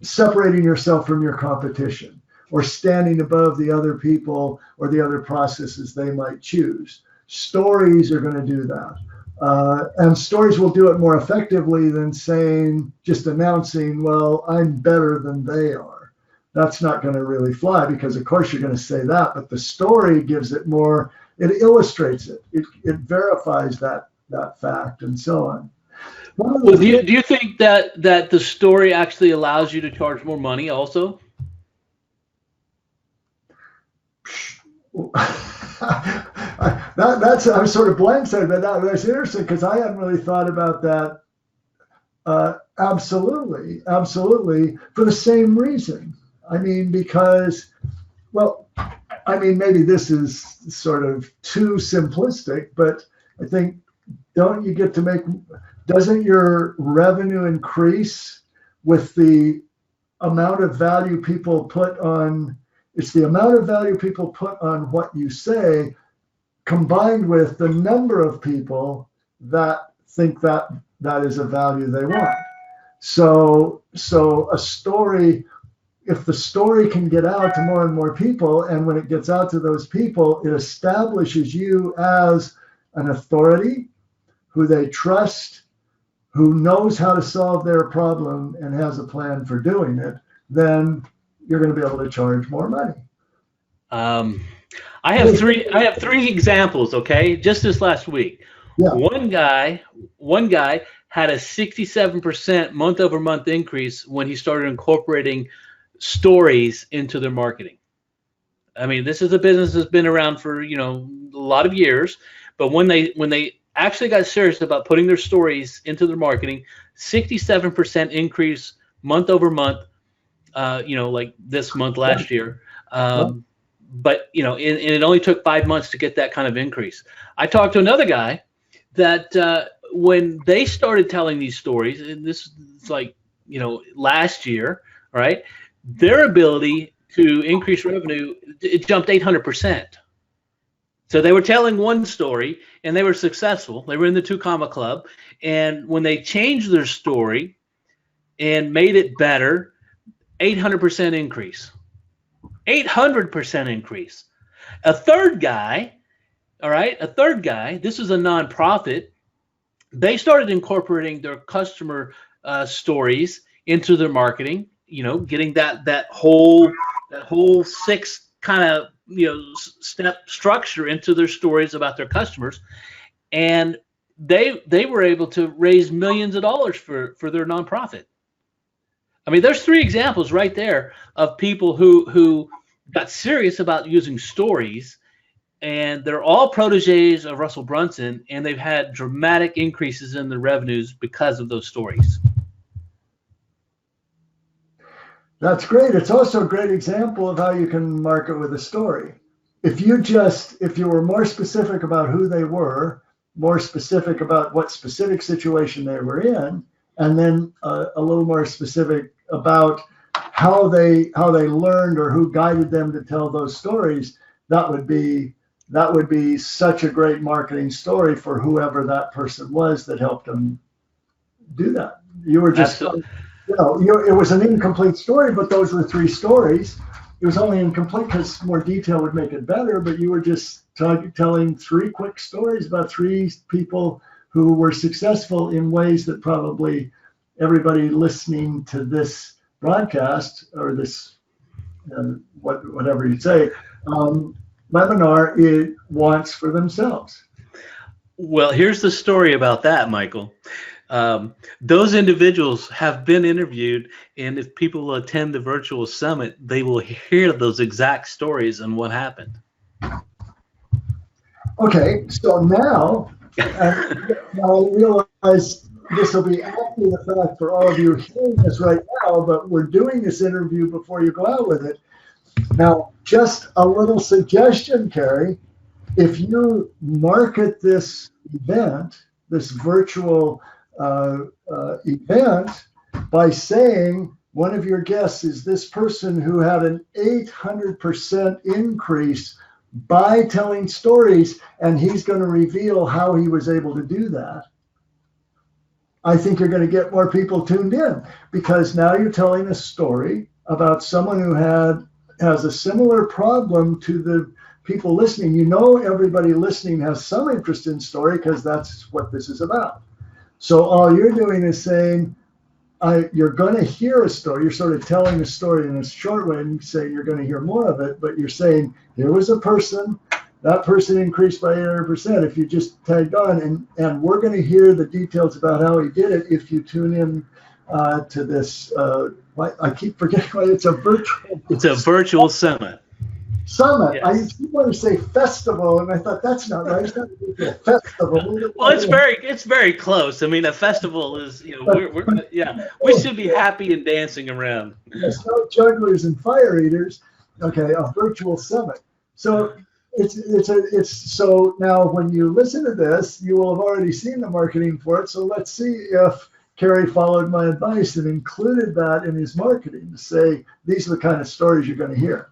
[SPEAKER 2] separating yourself from your competition, or standing above the other people or the other processes they might choose. Stories are going to do that. And stories will do it more effectively than just announcing, well, I'm better than they are. That's not going to really fly, because of course you're going to say that, but the story gives it more, it illustrates it. It verifies that fact and so on.
[SPEAKER 1] Well, do you think that the story actually allows you to charge more money also?
[SPEAKER 2] I'm sort of blindsided by that. That's interesting, because I hadn't really thought about that. Absolutely, for the same reason. I mean, because, maybe this is sort of too simplistic, but I think, doesn't your revenue increase with the amount of value people put on? It's the amount of value people put on what you say, combined with the number of people that think that is a value they want. So a story, if the story can get out to more and more people, and when it gets out to those people, it establishes you as an authority who they trust, who knows how to solve their problem and has a plan for doing it, then you're going to be able to charge more money.
[SPEAKER 1] I have three examples. Okay, just this last week, one guy had a 67% month-over-month increase when he started incorporating stories into their marketing. I mean, this is a business that's been around for a lot of years, but when they actually got serious about putting their stories into their marketing, 67% increase month over month. Like this month last year. But it only took 5 months to get that kind of increase. I talked to another guy that when they started telling these stories, and this is like last year, right? Their ability to increase revenue, it jumped 800%. So they were telling one story and they were successful. They were in the 2 Comma Club, and when they changed their story and made it better, 800% increase. 800% increase. A third guy, this is a nonprofit. They started incorporating their customer stories into their marketing, getting that whole 6 kind of step structure into their stories about their customers. and they were able to raise millions of dollars for their nonprofit. I mean, there's 3 examples right there of people who got serious about using stories, and they're all proteges of Russell Brunson, and they've had dramatic increases in their revenues because of those stories.
[SPEAKER 2] That's great. It's also a great example of how you can market with a story. If you were more specific about who they were, more specific about what specific situation they were in, and then a little more specific about how they learned or who guided them to tell those stories, that would be such a great marketing story for whoever that person was that helped them do that. You were just, it was an incomplete story, but those were 3 stories. It was only incomplete because more detail would make it better, but you were just telling 3 quick stories about 3 people who were successful in ways that probably everybody listening to this broadcast or this, whatever you say, webinar, it wants for themselves.
[SPEAKER 1] Well, here's the story about that, Michael. Those individuals have been interviewed, and if people will attend the virtual summit, they will hear those exact stories and what happened.
[SPEAKER 2] Okay, so now I realize this will be after the fact for all of you hearing this right now, but we're doing this interview before you go out with it. Now, just a little suggestion, Carrie, if you market this event, this virtual event, by saying one of your guests is this person who had an 800% increase by telling stories, and he's going to reveal how he was able to do that, I think you're going to get more people tuned in, because now you're telling a story about someone who has a similar problem to the people listening. You know, everybody listening has some interest in story because that's what this is about. So all you're doing is saying, you're going to hear a story. You're sort of telling a story in a short way, and you say you're going to hear more of it, but you're saying, here was a person, that person increased by 800%. If you just tagged on, and we're going to hear the details about how he did it if you tune in to this. I keep forgetting why it's a virtual.
[SPEAKER 1] It's a virtual summit.
[SPEAKER 2] Summit.
[SPEAKER 1] Yes.
[SPEAKER 2] I keep wanting to say festival, and I thought that's not right. It's not a festival.
[SPEAKER 1] Well, it's very close. I mean, a festival is, we should be happy and dancing around.
[SPEAKER 2] There's no jugglers and fire eaters. Okay, a virtual summit. So it's so now when you listen to this, you will have already seen the marketing for it. So let's see if Kerry followed my advice and included that in his marketing to say, these are the kind of stories you're going to hear.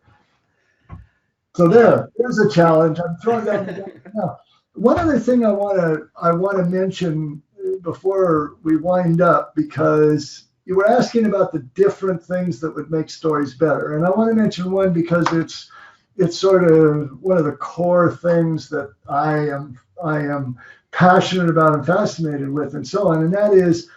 [SPEAKER 2] So there's a challenge. I'm throwing down the gun now. One other thing I want to mention before we wind up, because you were asking about the different things that would make stories better, and I want to mention one because it's sort of one of the core things that I am passionate about and fascinated with, and so on, and that is,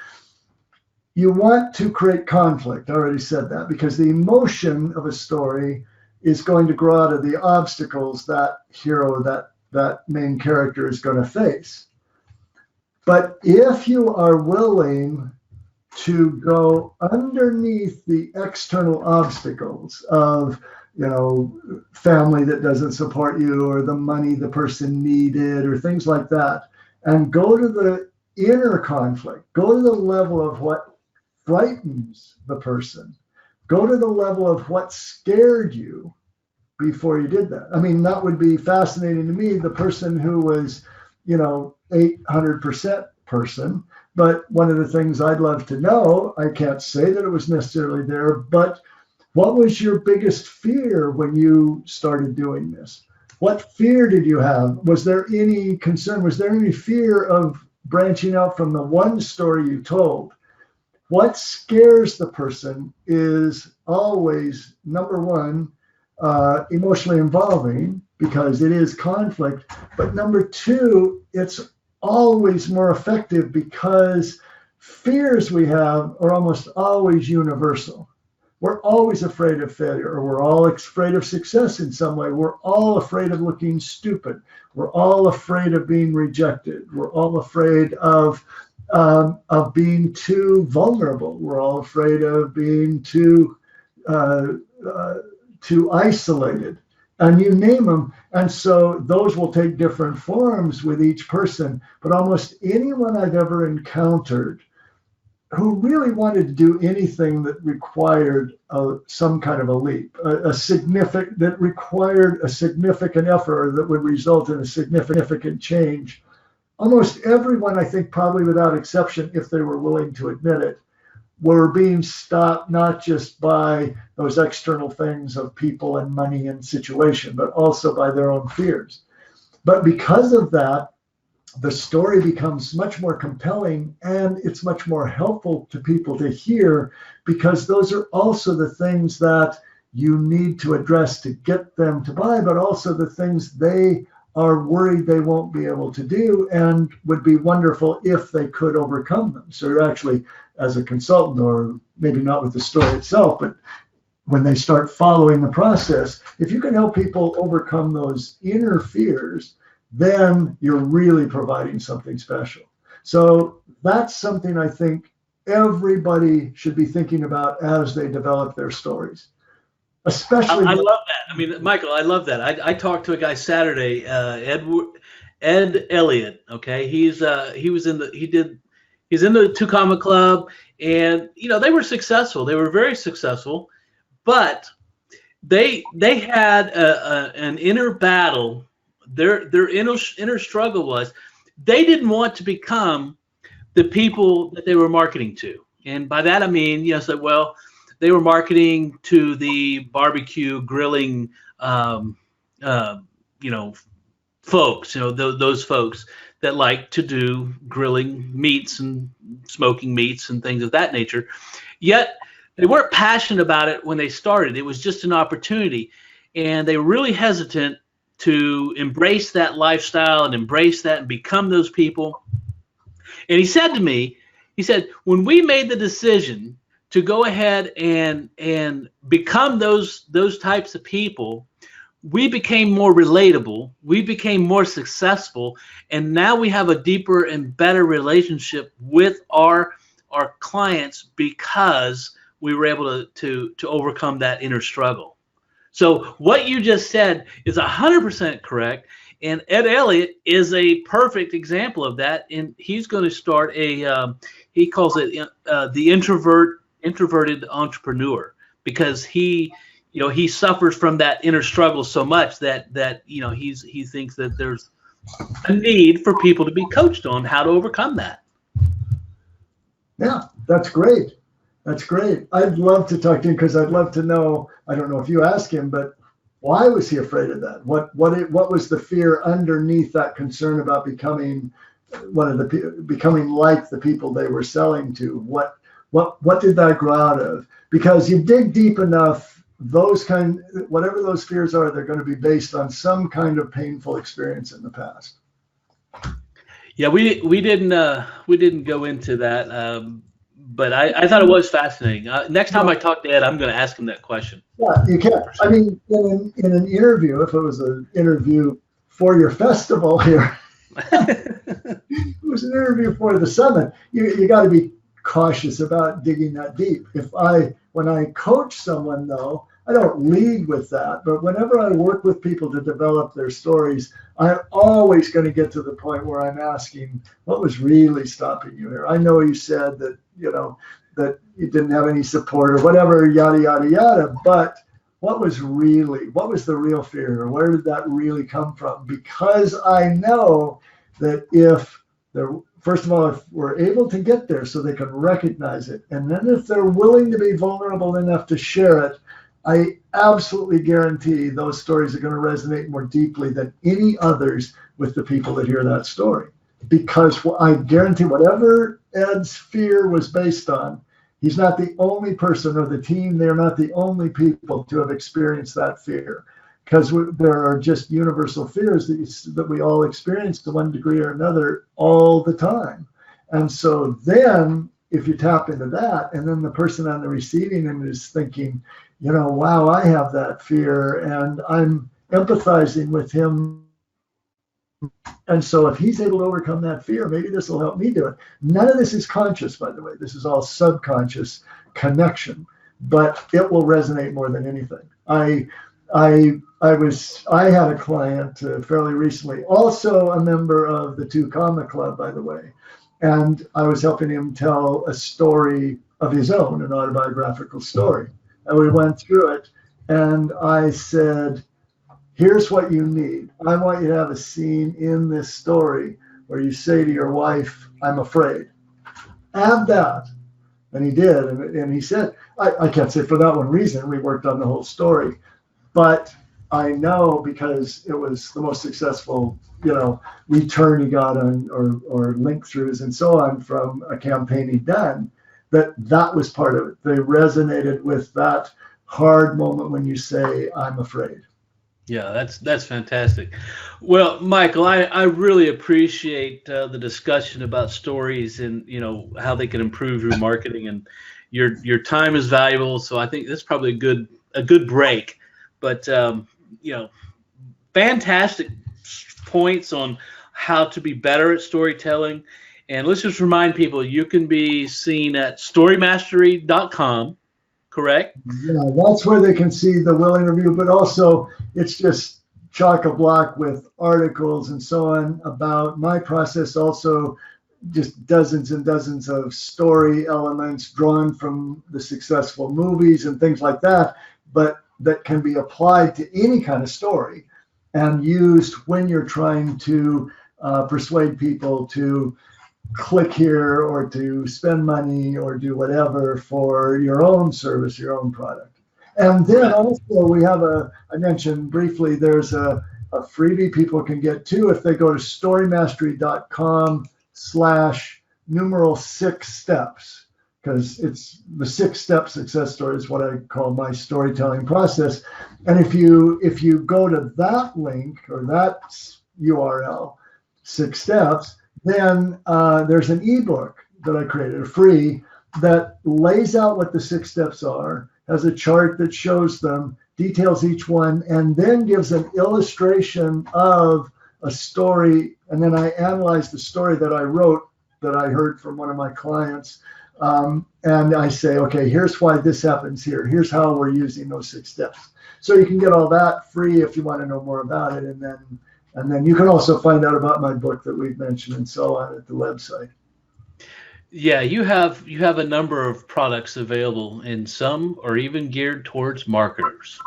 [SPEAKER 2] you want to create conflict. I already said that, because the emotion of a story is going to grow out of the obstacles that hero, that main character is going to face. But if you are willing to go underneath the external obstacles of, family that doesn't support you, or the money the person needed, or things like that, and go to the inner conflict, go to the level of what frightens the person, go to the level of what scared you before you did that. I mean, that would be fascinating to me, the person who was, 800% person. But one of the things I'd love to know, I can't say that it was necessarily there, but what was your biggest fear when you started doing this? What fear did you have? Was there any concern? Was there any fear of branching out from the one story you told? What scares the person is always, number one, emotionally involving, because it is conflict. But number two, it's always more effective because fears we have are almost always universal. We're always afraid of failure, or we're all afraid of success in some way. We're all afraid of looking stupid. We're all afraid of being rejected. We're all afraid of being too vulnerable. We're all afraid of being too isolated, and you name them. And so those will take different forms with each person. But almost anyone I've ever encountered who really wanted to do anything that required some kind of a leap, that required a significant effort, or that would result in a significant change. Almost everyone, I think, probably without exception, if they were willing to admit it, were being stopped not just by those external things of people and money and situation, but also by their own fears. But because of that, the story becomes much more compelling, and it's much more helpful to people to hear, because those are also the things that you need to address to get them to buy, but also the things they are worried they won't be able to do and would be wonderful if they could overcome them. So you're actually, as a consultant, or maybe not with the story itself, but when they start following the process, if you can help people overcome those inner fears, then you're really providing something special. So that's something I think everybody should be thinking about as they develop their stories. Especially,
[SPEAKER 1] I love that. I mean, Michael, I love that. I talked to a guy Saturday, Ed Elliott. Okay, he's in the Two Comma Club, and they were successful. They were very successful, but they had an inner battle. Their inner struggle was they didn't want to become the people that they were marketing to, and by that I mean, they were marketing to the barbecue grilling, folks, those folks that like to do grilling meats and smoking meats and things of that nature. Yet they weren't passionate about it when they started. It was just an opportunity, and they were really hesitant to embrace that lifestyle and embrace that and become those people. And he said to me, when we made the decision to go ahead and become those types of people, we became more relatable, we became more successful, and now we have a deeper and better relationship with our clients because we were able to overcome that inner struggle. So what you just said is 100% correct, and Ed Elliott is a perfect example of that. And he's going to start he calls it the introverted entrepreneur, because he suffers from that inner struggle so much that he thinks that there's a need for people to be coached on how to overcome that.
[SPEAKER 2] Yeah, that's great. That's great. I'd love to talk to him, because I'd love to know, I don't know if you ask him, but why was he afraid of that? What was the fear underneath that concern about becoming like the people they were selling to? What did that grow out of? Because you dig deep enough, whatever those fears are, they're going to be based on some kind of painful experience in the past.
[SPEAKER 1] Yeah, we didn't go into that. But I thought it was fascinating. Next time I talk to Ed, I'm going to ask him that question.
[SPEAKER 2] Yeah, you can. I mean, in an interview, if it was an interview for your festival here, it was an interview for the summit, you got to be cautious about digging that deep. When I coach someone, though, I don't lead with that. But whenever I work with people to develop their stories, I'm always going to get to the point where I'm asking, what was really stopping you here? I know you said that, that you didn't have any support or whatever, yada, yada, yada. But what was the real fear? Or where did that really come from? Because I know that first of all, if we're able to get there so they can recognize it, and then if they're willing to be vulnerable enough to share it, I absolutely guarantee those stories are going to resonate more deeply than any others with the people that hear that story. Because I guarantee whatever Ed's fear was based on, he's not the only person, or the team, they're not the only people to have experienced that fear. Because there are just universal fears that we all experience to one degree or another all the time. And so then if you tap into that, and then the person on the receiving end is thinking, wow, I have that fear, and I'm empathizing with him. And so if he's able to overcome that fear, maybe this will help me do it. None of this is conscious, by the way. This is all subconscious connection, but it will resonate more than anything. I had a client fairly recently, also a member of the 2 Comma Club, by the way, and I was helping him tell a story of his own, an autobiographical story. And we went through it, and I said, here's what you need. I want you to have a scene in this story where you say to your wife, I'm afraid. Add that. And he did. And he said, I can't say for that one reason. We worked on the whole story. But I know, because it was the most successful, return he got on, or link throughs and so on from a campaign he'd done, that was part of it. They resonated with that hard moment when you say, I'm afraid.
[SPEAKER 1] Yeah, that's fantastic. Well, Michael, I really appreciate the discussion about stories and how they can improve your marketing, and your time is valuable. So I think that's probably a good break. But fantastic points on how to be better at storytelling. And let's just remind people, you can be seen at storymastery.com. Correct?
[SPEAKER 2] Yeah, that's where they can see the Willing review, but also it's just chock-a-block with articles and so on about my process, also just dozens and dozens of story elements drawn from the successful movies and things like that, but that can be applied to any kind of story and used when you're trying to persuade people to click here or to spend money or do whatever for your own service, your own product. And then also we have I mentioned briefly, there's a freebie people can get too if they go to storymastery.com/6 steps, because it's the 6-step success story is what I call my storytelling process. And if you go to that link or that URL, 6 steps, then there's an ebook that I created, a free, that lays out what the 6 steps are, has a chart that shows them, details each one, and then gives an illustration of a story. And then I analyze the story that I wrote that I heard from one of my clients. And I say, okay, here's why this happens here. Here's how we're using those 6 steps. So you can get all that free if you want to know more about it. And then you can also find out about my book that we've mentioned and so on at the website.
[SPEAKER 1] Yeah, you have a number of products available, and some are even geared towards marketers.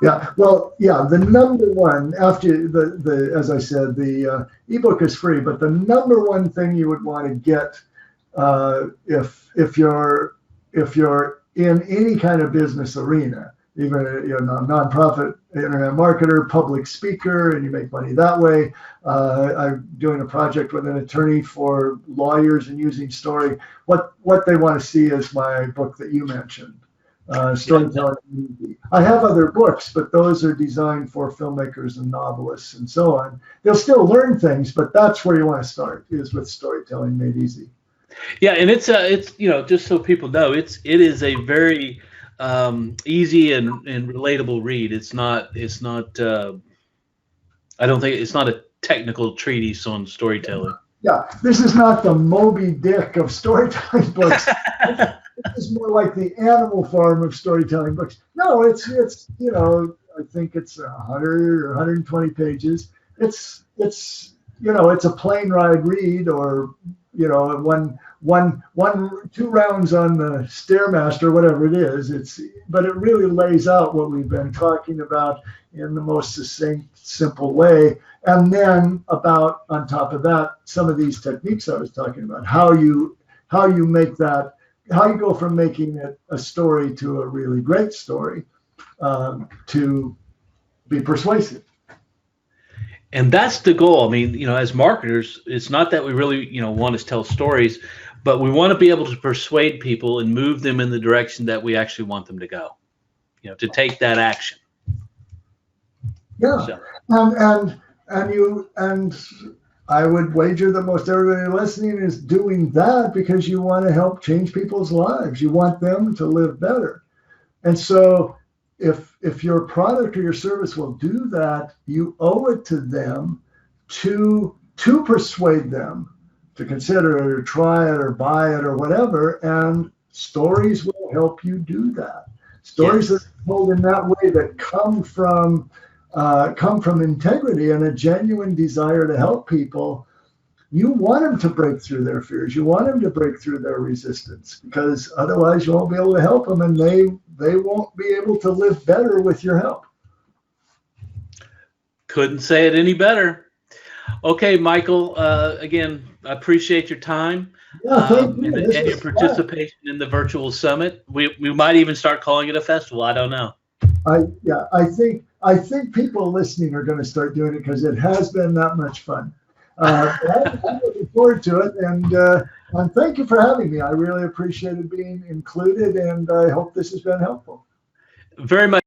[SPEAKER 2] Yeah, well, yeah, the number one, after the as I said, the ebook is free, but the number one thing you would want to get if you're in any kind of business arena, even a nonprofit internet marketer, public speaker, and you make money that way. I'm doing a project with an attorney for lawyers and using story. What they want to see is my book that you mentioned, Storytelling. I have other books, but those are designed for filmmakers and novelists and so on. They'll still learn things, but that's where you want to start, is with Storytelling Made Easy.
[SPEAKER 1] Yeah, and it's just so people know, it is a very easy and relatable read. It's not I don't think it's not a technical treatise on storytelling.
[SPEAKER 2] Yeah, this is not the Moby Dick of storytelling books. This is more like the Animal Farm of storytelling books. No, it's I think it's 100 or 120 pages. It's a plane ride read, or two rounds on the Stairmaster, whatever it is. But it really lays out what we've been talking about in the most succinct, simple way. And then on top of that, some of these techniques I was talking about, how you make that, how you go from making it a story to a really great story, to be persuasive.
[SPEAKER 1] And that's the goal. I mean, as marketers, it's not that we really, want to tell stories, but we want to be able to persuade people and move them in the direction that we actually want them to go, to take that action.
[SPEAKER 2] Yeah. So. And I would wager that most everybody listening is doing that because you want to help change people's lives. You want them to live better. And so if your product or your service will do that, you owe it to them to persuade them to consider it or try it or buy it or whatever. And stories will help you do that. Stories that are told in that way that come from integrity and a genuine desire to help people. You want them to break through their fears. You want them to break through their resistance, because otherwise you won't be able to help them, and they won't be able to live better with your help.
[SPEAKER 1] Couldn't say it any better. Okay, Michael, again, I appreciate your time
[SPEAKER 2] Thank you.
[SPEAKER 1] and your participation in the virtual summit. We might even start calling it a festival. I don't know.
[SPEAKER 2] I think people listening are going to start doing it because it has been that much fun. I'm looking forward to it, and thank you for having me. I really appreciated being included, and I hope this has been helpful.
[SPEAKER 1] Very much.